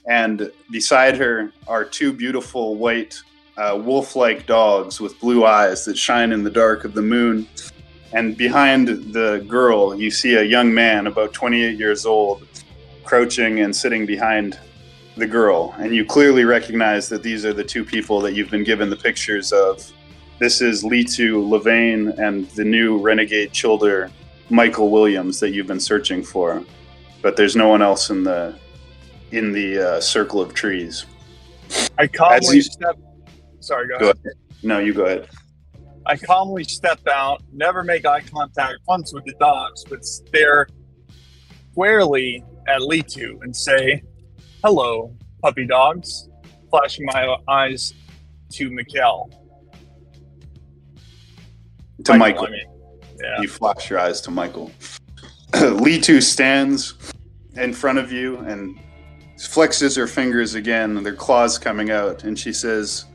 And beside her are 2 beautiful white wolf-like dogs with blue eyes that shine in the dark of the moon. And behind the girl, you see a young man about 28 years old, crouching and sitting behind the girl. And you clearly recognize that these are the 2 people that you've been given the pictures of. This is Litu Levain and the new renegade childer, Michael Williams, that you've been searching for. But there's no one else in the circle of trees. I calmly step... Sorry, go ahead. No, you go ahead. I calmly step out, never make eye contact once with the dogs, but stare squarely at Litu and say, "Hello, puppy dogs," flashing my eyes to Mikkel. To Michael. I mean. Yeah. You flash your eyes to Michael. Litu stands in front of you and flexes her fingers again, their claws coming out, and she says,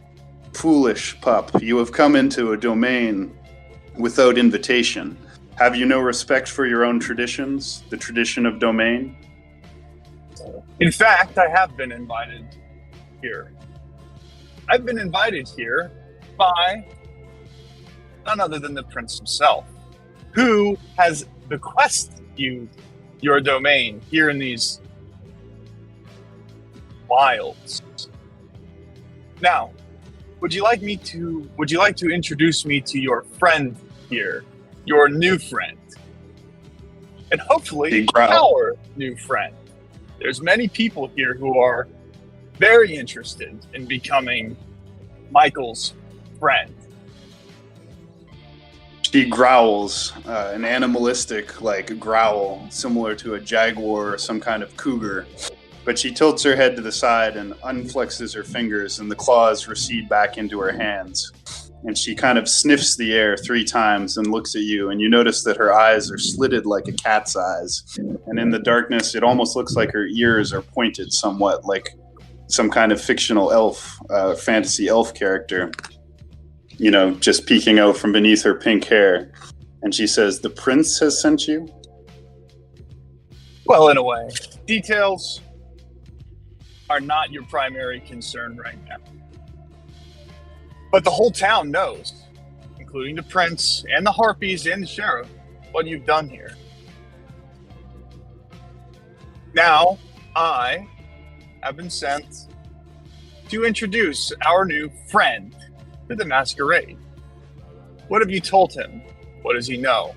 "Foolish pup, you have come into a domain without invitation. Have you no respect for your own traditions, the tradition of domain?" In fact, I have been invited here. I've been invited here by none other than the prince himself, who has bequeathed you your domain here in these wilds. Now, would you like to introduce me to your friend here, your new friend, and hopefully our new friend? There's many people here who are very interested in becoming Michael's friend. She growls, an animalistic like growl, similar to a jaguar or some kind of cougar. But she tilts her head to the side and unflexes her fingers, and the claws recede back into her hands. And she kind of sniffs the air 3 times and looks at you, and you notice that her eyes are slitted like a cat's eyes. And in the darkness, it almost looks like her ears are pointed somewhat, like some kind of fictional elf, fantasy elf character, you know, just peeking out from beneath her pink hair. And she says, "The prince has sent you?" Well, in a way. Details are not your primary concern right now. But the whole town knows, including the prince and the harpies and the sheriff, what you've done here. Now, I have been sent to introduce our new friend to the masquerade. What have you told him? What does he know?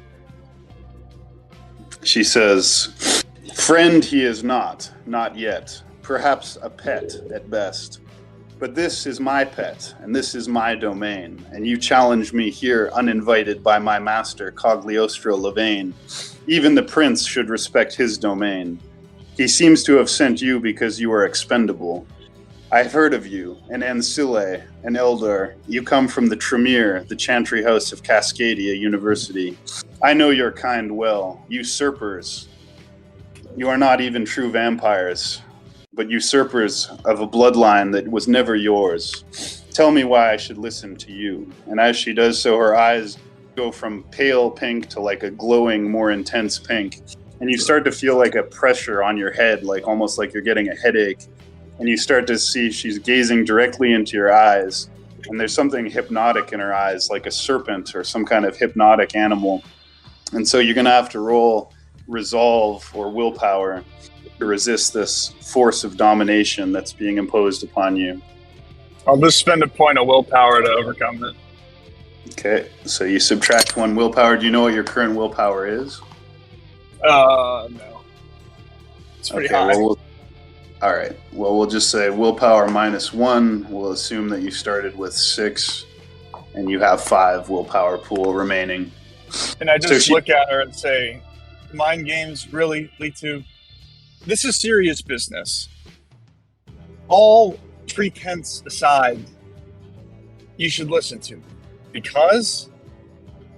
She says, "Friend he is not yet. Perhaps a pet at best. But this is my pet, and this is my domain, and you challenge me here uninvited by my master, Cogliostro Levane. Even the prince should respect his domain. He seems to have sent you because you are expendable. I've heard of you, an Ancile, an Eldar. You come from the Tremere, the chantry house of Cascadia University. I know your kind well, usurpers. You are not even true vampires, but usurpers of a bloodline that was never yours. Tell me why I should listen to you." And as she does so, her eyes go from pale pink to like a glowing, more intense pink. And you start to feel like a pressure on your head, like almost like you're getting a headache. And you start to see she's gazing directly into your eyes. And there's something hypnotic in her eyes, like a serpent or some kind of hypnotic animal. And so you're going to have to roll resolve or willpower to resist this force of domination that's being imposed upon you. I'll just spend a point of willpower to overcome it. Okay, so you subtract 1 willpower. Do you know what your current willpower is? No. It's pretty high. Well, all right. Well, we'll just say willpower -1. We'll assume that you started with 6, and you have 5 willpower pool remaining. And I just look at her and say, mind games really lead to... This is serious business. All pretense aside, you should listen to me. Because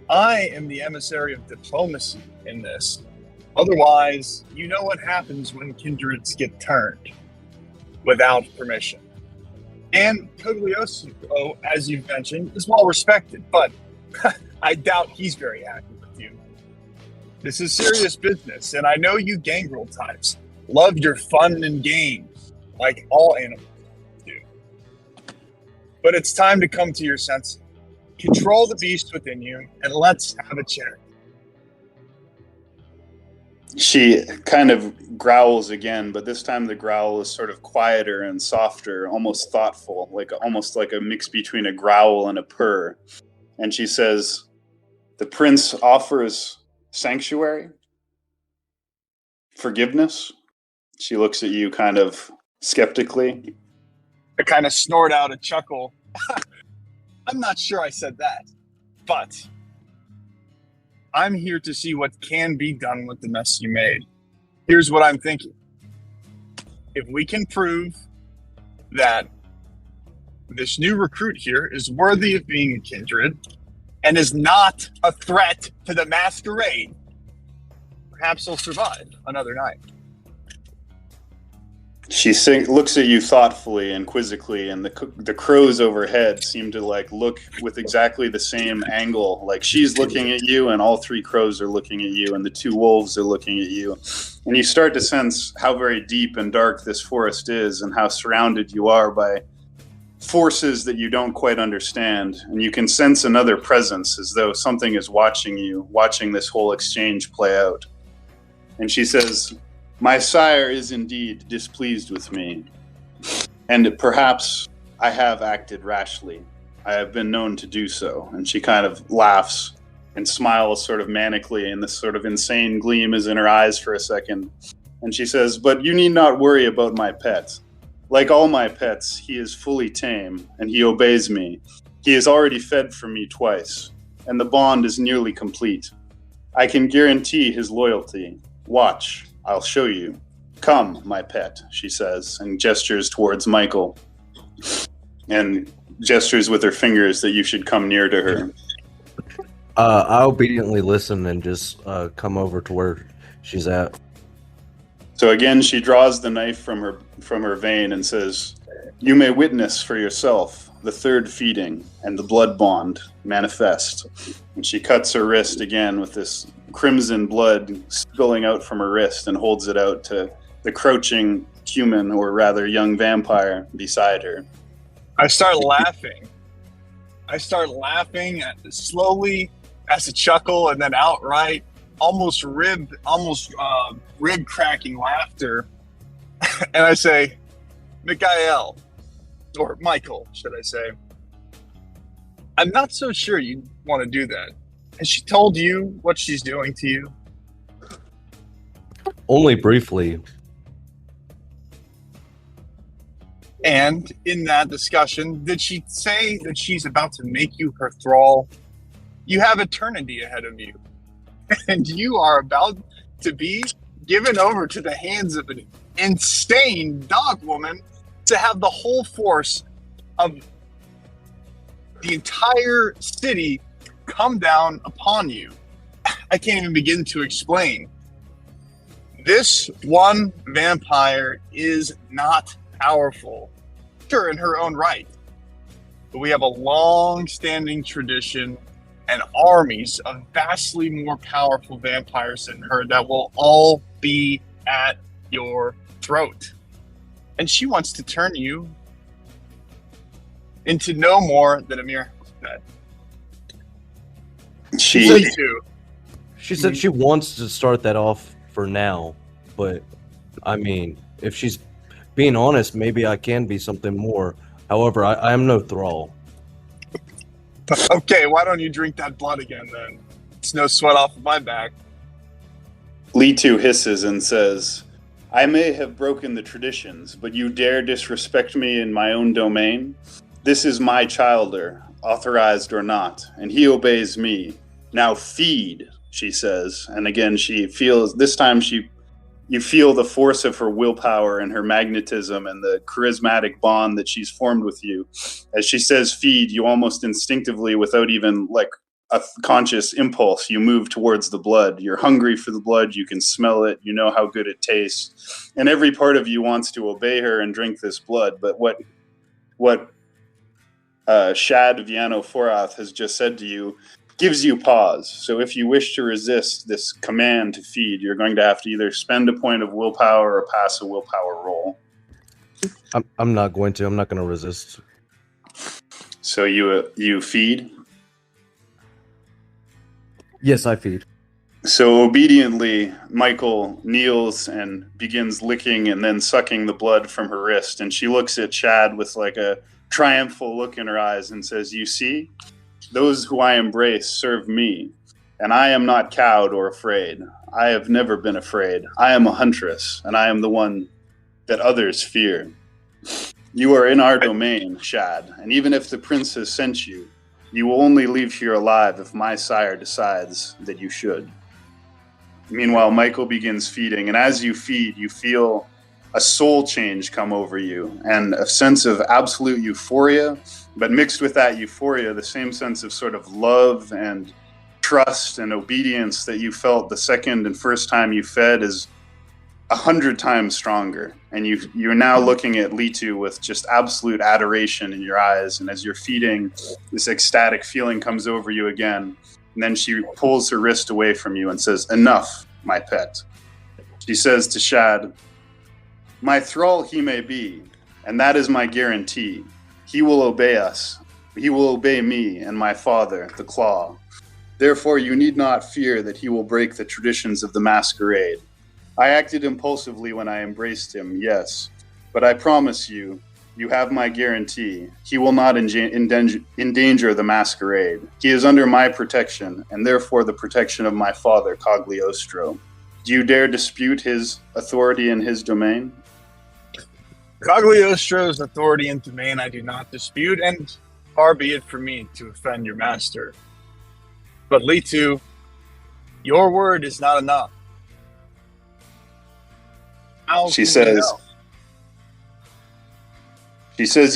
I am the emissary of diplomacy in this. Otherwise, you know what happens when kindreds get turned without permission. And Cogliostro, as you've mentioned, is well respected, but I doubt he's very happy with you. This is serious business, and I know you gangrel types love your fun and games, like all animals do. But it's time to come to your senses. Control the beast within you, and let's have a chat. She kind of growls again, but this time the growl is sort of quieter and softer, almost thoughtful, almost like a mix between a growl and a purr. And she says, "The prince offers sanctuary? Forgiveness?" She looks at you kind of skeptically. I kind of snort out a chuckle. I'm not sure I said that, but I'm here to see what can be done with the mess you made. Here's what I'm thinking. If we can prove that this new recruit here is worthy of being a kindred and is not a threat to the masquerade, perhaps he'll survive another night. She looks at you thoughtfully and quizzically, and the crows overhead seem to like look with exactly the same angle. Like she's looking at you, and all three crows are looking at you, and the two wolves are looking at you. And you start to sense how very deep and dark this forest is, and how surrounded you are by forces that you don't quite understand. And you can sense another presence, as though something is watching you, watching this whole exchange play out. And she says, "My sire is indeed displeased with me, and perhaps I have acted rashly. I have been known to do so." And she kind of laughs and smiles sort of manically, and this sort of insane gleam is in her eyes for a second. And she says, "But you need not worry about my pet. Like all my pets, he is fully tame, and he obeys me. He has already fed for me twice, and the bond is nearly complete. I can guarantee his loyalty. Watch. I'll show you. Come, my pet," she says, and gestures towards Michael, and gestures with her fingers that you should come near to her. I obediently listen and just come over to where she's at. So again, she draws the knife from her vein and says, "You may witness for yourself the third feeding and the blood bond manifest." And she cuts her wrist again with this crimson blood spilling out from her wrist and holds it out to the crouching human, or rather young vampire, beside her. I start laughing. Slowly as a chuckle, and then outright, almost rib cracking laughter. And I say, "Mikhail, or Michael, should I say, I'm not so sure you want to do that. Has she told you what she's doing to you?" Only briefly. And in that discussion, did she say that she's about to make you her thrall? You have eternity ahead of you, and you are about to be given over to the hands of an insane dog woman to have the whole force of the entire city come down upon you. I can't even begin to explain. This one vampire is not powerful, sure, in her own right, but we have a long-standing tradition and armies of vastly more powerful vampires than her that will all be at your throat. And she wants to turn you into no more than a mere pet. She said she wants to start that off for now, but I mean, if she's being honest, maybe I can be something more. However, I am no thrall. Okay, why don't you drink that blood again then? It's no sweat off of my back. Litu hisses and says, "I may have broken the traditions, but you dare disrespect me in my own domain? This is my childer, authorized or not, and he obeys me. Now feed," she says. And again, she feels, this time you feel the force of her willpower and her magnetism and the charismatic bond that she's formed with you. As she says feed, you almost instinctively, without even like a conscious impulse, you move towards the blood. You're hungry for the blood. You can smell it. You know how good it tastes. And every part of you wants to obey her and drink this blood. But what Shad Viano Forath has just said to you gives you pause. So if you wish to resist this command to feed, you're going to have to either spend a point of willpower or pass a willpower roll. I'm not going to. I'm not going to resist. So you feed? Yes, I feed. So obediently, Michael kneels and begins licking and then sucking the blood from her wrist. And she looks at Chad with like a triumphal look in her eyes and says, "You see? Those who I embrace serve me, and I am not cowed or afraid. I have never been afraid. I am a huntress, and I am the one that others fear. You are in our domain, Shad, and even if the prince has sent you, you will only leave here alive if my sire decides that you should." Meanwhile, Michael begins feeding, and as you feed, you feel a soul change come over you and a sense of absolute euphoria, but mixed with that euphoria, the same sense of sort of love and trust and obedience that you felt the second and first time you fed, as 100 times stronger, and you're now looking at Litu with just absolute adoration in your eyes. And as you're feeding, this ecstatic feeling comes over you again. And then she pulls her wrist away from you and says, "Enough, my pet." She says to Shad, "My thrall he may be, and that is my guarantee. He will obey us. He will obey me and my father, the Claw. Therefore, you need not fear that he will break the traditions of the masquerade. I acted impulsively when I embraced him, yes, but I promise you, you have my guarantee. He will not endanger the masquerade. He is under my protection, and therefore the protection of my father, Cagliostro. Do you dare dispute his authority in his domain?" Cagliostro's authority and domain I do not dispute, and far be it for me to offend your master. But Litu, your word is not enough. She says,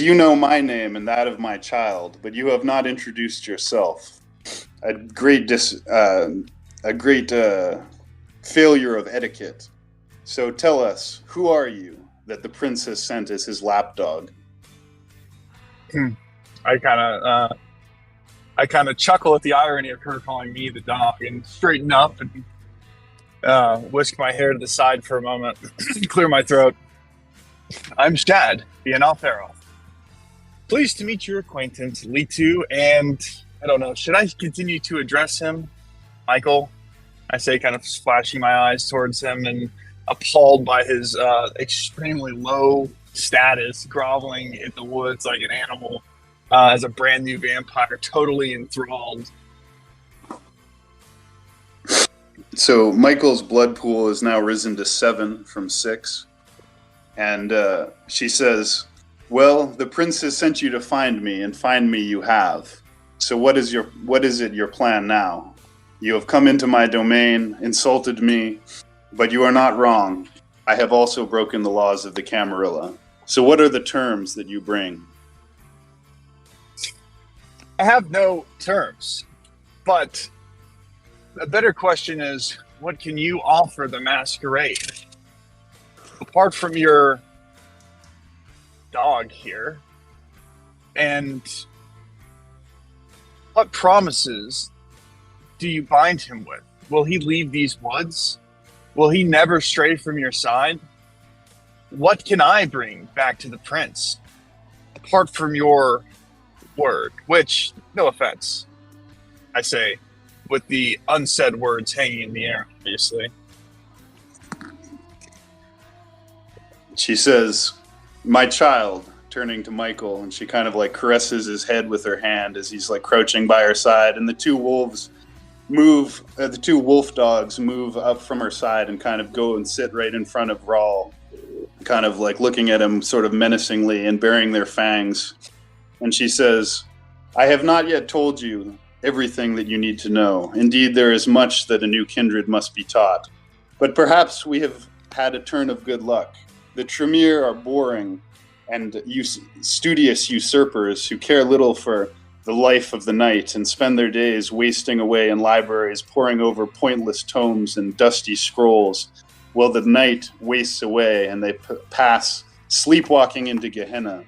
"You know my name and that of my child, but you have not introduced yourself. A great failure of etiquette. So tell us, who are you that the prince has sent as his lapdog?" I kind of chuckle at the irony of her calling me the dog, and straighten up and whisk my hair to the side for a moment, clear my throat. "I'm Shad, the Analfero. Pleased to meet your acquaintance, Litu, and I don't know, should I continue to address him Michael?" I say, kind of splashing my eyes towards him and appalled by his extremely low status, groveling in the woods like an animal as a brand new vampire, totally enthralled. So Michael's blood pool is now risen to 7 from 6. And she says, "Well, the prince has sent you to find me, and find me you have. So what is your plan now? You have come into my domain, insulted me, but you are not wrong. I have also broken the laws of the Camarilla. So what are the terms that you bring?" I have no terms, but a better question is, what can you offer the masquerade? Apart from your dog here, and what promises do you bind him with? Will he leave these woods? Will he never stray from your side? What can I bring back to the prince, apart from your word? Which, no offense, I say, with the unsaid words hanging in the air, obviously. She says, "My child," turning to Michael, and she kind of like caresses his head with her hand as he's like crouching by her side, and the two wolf dogs move up from her side and kind of go and sit right in front of Rawl, kind of like looking at him sort of menacingly and baring their fangs. And she says, "I have not yet told you everything that you need to know. Indeed, there is much that a new kindred must be taught. But perhaps we have had a turn of good luck. The Tremere are boring and studious usurpers who care little for the life of the night and spend their days wasting away in libraries, poring over pointless tomes and dusty scrolls, while the night wastes away and they pass sleepwalking into Gehenna.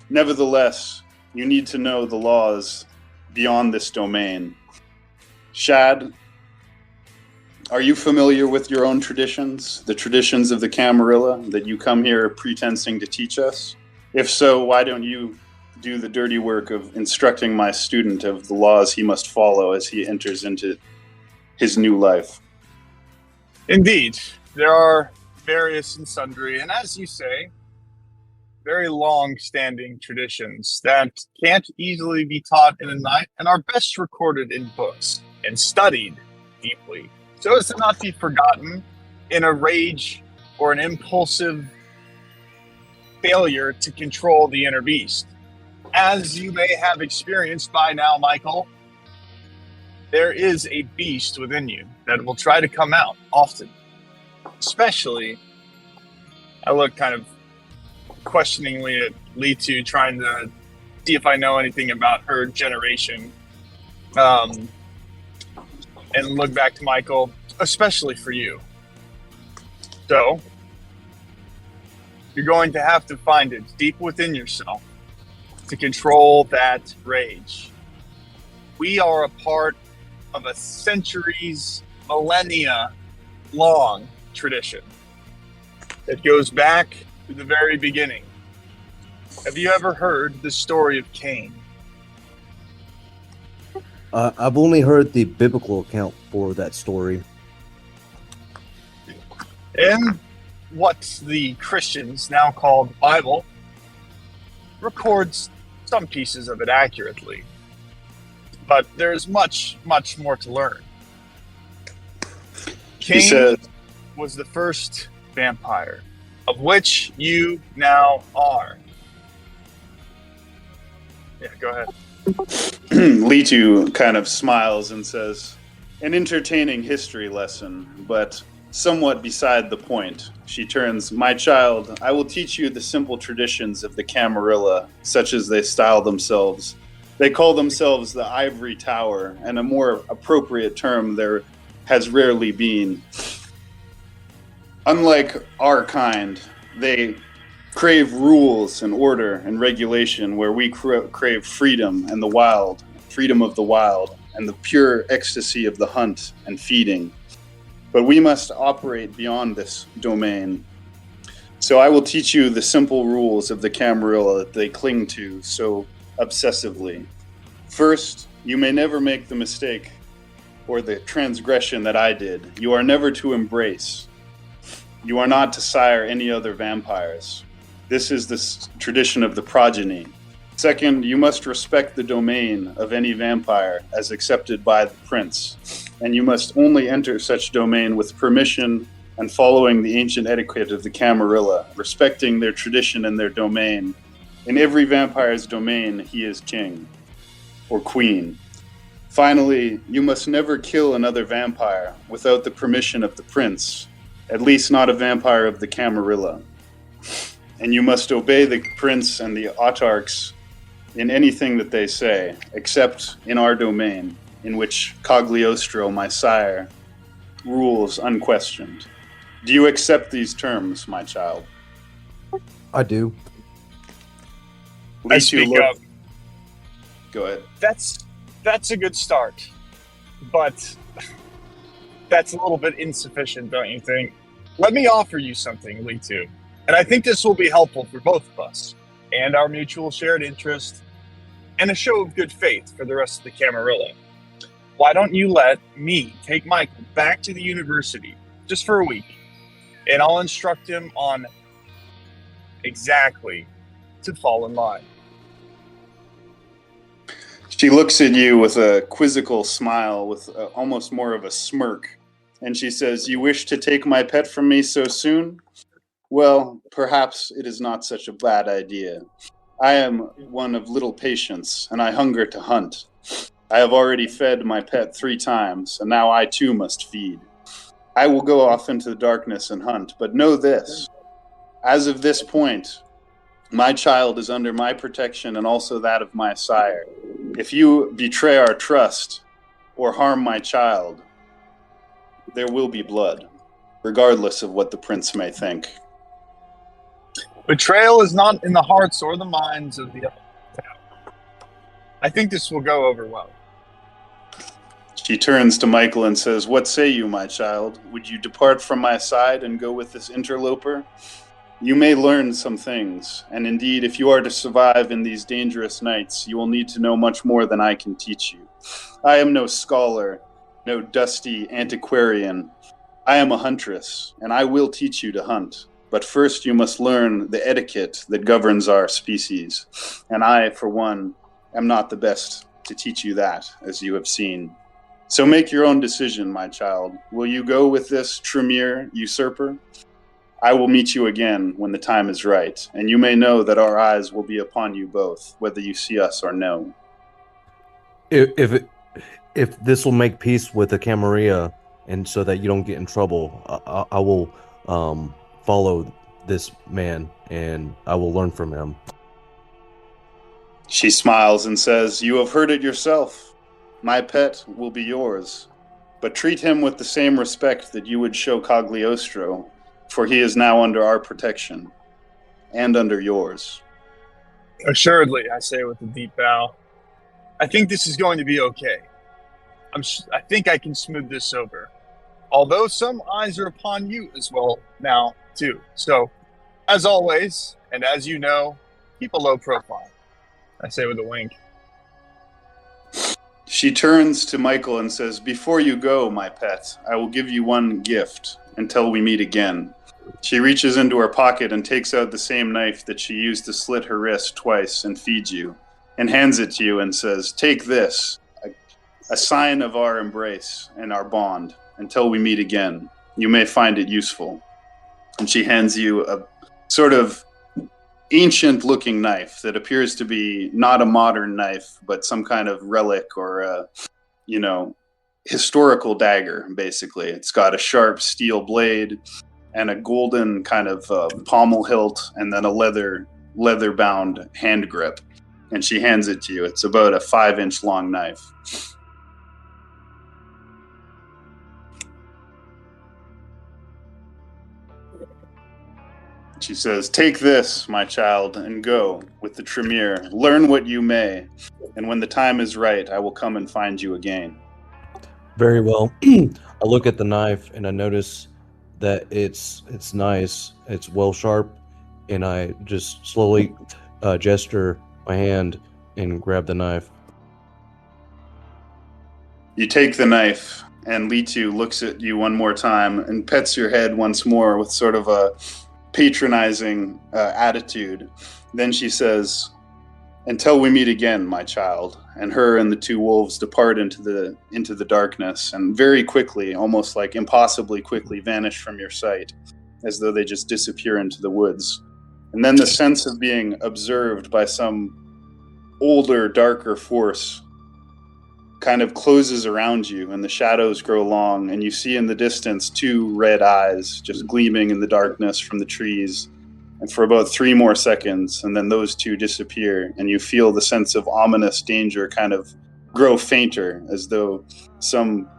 Nevertheless, you need to know the laws beyond this domain. Shad, are you familiar with your own traditions, the traditions of the Camarilla that you come here pretending to teach us? If so, why don't you do the dirty work of instructing my student of the laws he must follow as he enters into his new life?" Indeed, there are various and sundry, and as you say, very long-standing traditions that can't easily be taught in a night and are best recorded in books and studied deeply, so as to not be forgotten in a rage or an impulsive failure to control the inner beast. As you may have experienced by now, Michael, there is a beast within you that will try to come out often. Especially, I look kind of questioningly at Litu, trying to see if I know anything about her generation. And look back to Michael, especially for you. So, you're going to have to find it deep within yourself to control that rage. We are a part of a centuries, millennia long tradition that goes back to the very beginning. Have you ever heard the story of Cain? I've only heard the biblical account for that story. And what the Christians now call the Bible records some pieces of it accurately. But there's much, much more to learn. Cain was the first vampire, of which you now are. Yeah, go ahead. Litu kind of smiles and says, "An entertaining history lesson, but somewhat beside the point." She turns, "My child, I will teach you the simple traditions of the Camarilla, such as they style themselves. They call themselves the Ivory Tower, and a more appropriate term there has rarely been. Unlike our kind, they crave rules and order and regulation, where we crave freedom and the wild, freedom of the wild, and the pure ecstasy of the hunt and feeding. But we must operate beyond this domain. So I will teach you the simple rules of the Camarilla that they cling to so obsessively. First, you may never make the mistake or the transgression that I did. You are never to embrace. You are not to sire any other vampires. This is the tradition of the progeny. Second, you must respect the domain of any vampire as accepted by the prince, and you must only enter such domain with permission and following the ancient etiquette of the Camarilla, respecting their tradition and their domain. In every vampire's domain, he is king or queen. Finally, you must never kill another vampire without the permission of the prince, at least not a vampire of the Camarilla. And you must obey the prince and the autarchs in anything that they say, except in our domain, in which Cagliostro, my sire, rules unquestioned. Do you accept these terms, my child?" I do. I speak up. Go ahead. That's a good start, but that's a little bit insufficient, don't you think? Let me offer you something, Litu, and I think this will be helpful for both of us and our mutual shared interest and a show of good faith for the rest of the Camarilla. Why don't you let me take Michael back to the university just for a week, and I'll instruct him on exactly to fall in line. She looks at you with a quizzical smile, with almost more of a smirk, and she says, "You wish to take my pet from me so soon? Well, perhaps it is not such a bad idea. I am one of little patience, and I hunger to hunt. I have already fed my pet 3 times, and now I too must feed. I will go off into the darkness and hunt, but know this. As of this point, my child is under my protection and also that of my sire. If you betray our trust or harm my child, there will be blood, regardless of what the prince may think." Betrayal is not in the hearts or the minds of the other. I think this will go over well. She turns to Michael and says, "What say you, my child? Would you depart from my side and go with this interloper? You may learn some things, and indeed, if you are to survive in these dangerous nights, you will need to know much more than I can teach you. I am no scholar, no dusty antiquarian. I am a huntress, and I will teach you to hunt. But first you must learn the etiquette that governs our species, and I, for one, am not the best to teach you that, as you have seen. So make your own decision, my child. Will you go with this Tremere usurper? I will meet you again when the time is right, and you may know that our eyes will be upon you both, whether you see us or no." If this will make peace with the Camarilla, and so that you don't get in trouble, I will follow this man, and I will learn from him. She smiles and says, "You have heard it yourself. My pet will be yours, but treat him with the same respect that you would show Cagliostro. for he is now under our protection and under yours. Assuredly, I say with a deep bow. I think this is going to be okay. I think I can smooth this over. Although some eyes are upon you as well now, too. So, as always, and as you know, keep a low profile. I say with a wink. She turns to Michael and says, "Before you go, my pet, I will give you one gift until we meet again." She reaches into her pocket and takes out the same knife that she used to slit her wrist twice and feeds you, and hands it to you and says, "Take this, a sign of our embrace and our bond. Until we meet again, you may find it useful." And she hands you a sort of ancient-looking knife that appears to be not a modern knife, but some kind of relic or a, historical dagger, basically. It's got a sharp steel blade and a golden kind of pommel hilt, and then a leather-bound hand grip. And she hands it to you. It's about a 5-inch long knife. She says, "Take this, my child, and go with the Tremere. Learn what you may, and when the time is right, I will come and find you again." Very well. I look at the knife and I notice that it's nice. It's well sharp, and I just slowly gesture my hand and grab the knife. You take the knife, and Litu looks at you one more time and pets your head once more with sort of a patronizing attitude. Then she says, "Until we meet again, my child." And her and the two wolves depart into the darkness, and very quickly, almost like impossibly quickly, vanish from your sight, as though they just disappear into the woods. And then the sense of being observed by some older, darker force kind of closes around you, and the shadows grow long, and you see in the distance 2 red eyes just gleaming in the darkness from the trees, and for about 3 more seconds, and then those 2 disappear, and you feel the sense of ominous danger kind of grow fainter, as though some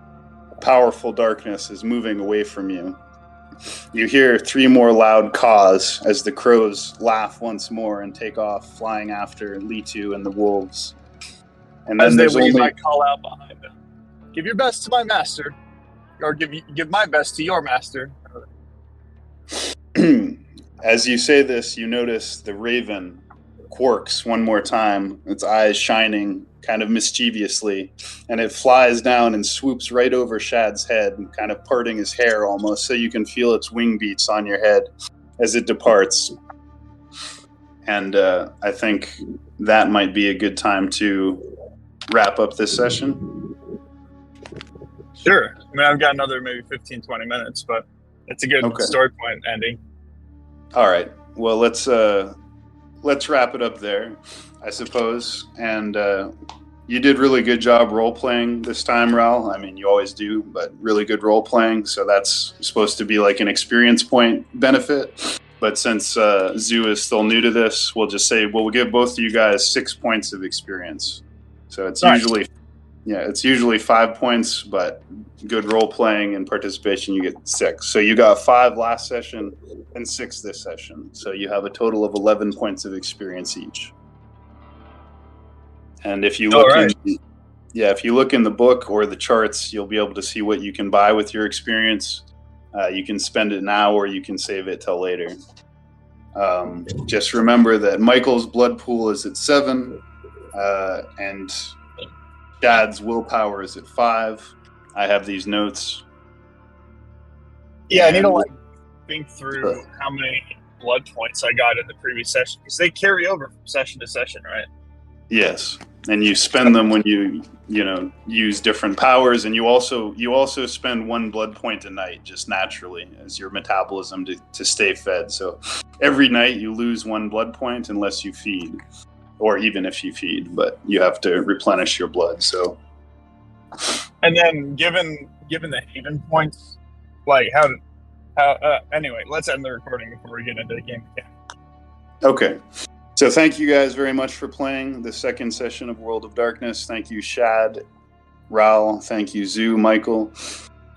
powerful darkness is moving away from you. You hear 3 more loud caws as the crows laugh once more and take off, flying after Litu and the wolves. And then As they there's leave, only... I call out behind them. Give your best to my master, or give my best to your master. As you say this, you notice the raven quirks one more time, its eyes shining kind of mischievously, and it flies down and swoops right over Shad's head, kind of parting his hair almost, so you can feel its wing beats on your head as it departs. And I think that might be a good time to wrap up this session. Sure. I mean, I've got another maybe 15, 20 minutes, but it's a good story point ending. All right. Well, let's wrap it up there, I suppose. And you did really good job role-playing this time, Raul. I mean, you always do, but really good role-playing. So that's supposed to be like an experience point benefit. But since Zoo is still new to this, we'll just say, we'll give both of you guys 6 points of experience. So it's usually 5 points, but good role playing and participation, you get 6. So you got 5 last session and 6 this session. So you have a total of 11 points of experience each. And if you look if you look in the book or the charts, you'll be able to see what you can buy with your experience. You can spend it now, or you can save it till later. Just remember that Michael's blood pool is at 7. And Shad's willpower is at 5. I have these notes. Yeah, I need to think through how many blood points I got in the previous session, because they carry over from session to session, right? Yes, and you spend them when you use different powers, and you also spend 1 blood point a night just naturally as your metabolism to stay fed. So every night you lose 1 blood point unless you feed. Or even if you feed, but you have to replenish your blood. So, and then given the haven points, like how anyway, let's end the recording before we get into the game again. Okay, so thank you guys very much for playing the second session of World of Darkness. Thank you, Shad, Raul. Thank you, Zoo, Michael.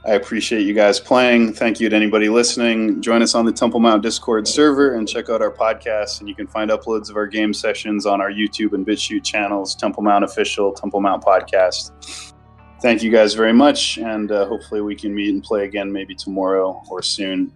I appreciate you guys playing. Thank you to anybody listening. Join us on the Temple Mount Discord server and check out our podcast. And you can find uploads of our game sessions on our YouTube and BitChute channels, Temple Mount Official, Temple Mount Podcast. Thank you guys very much. And hopefully we can meet and play again maybe tomorrow or soon.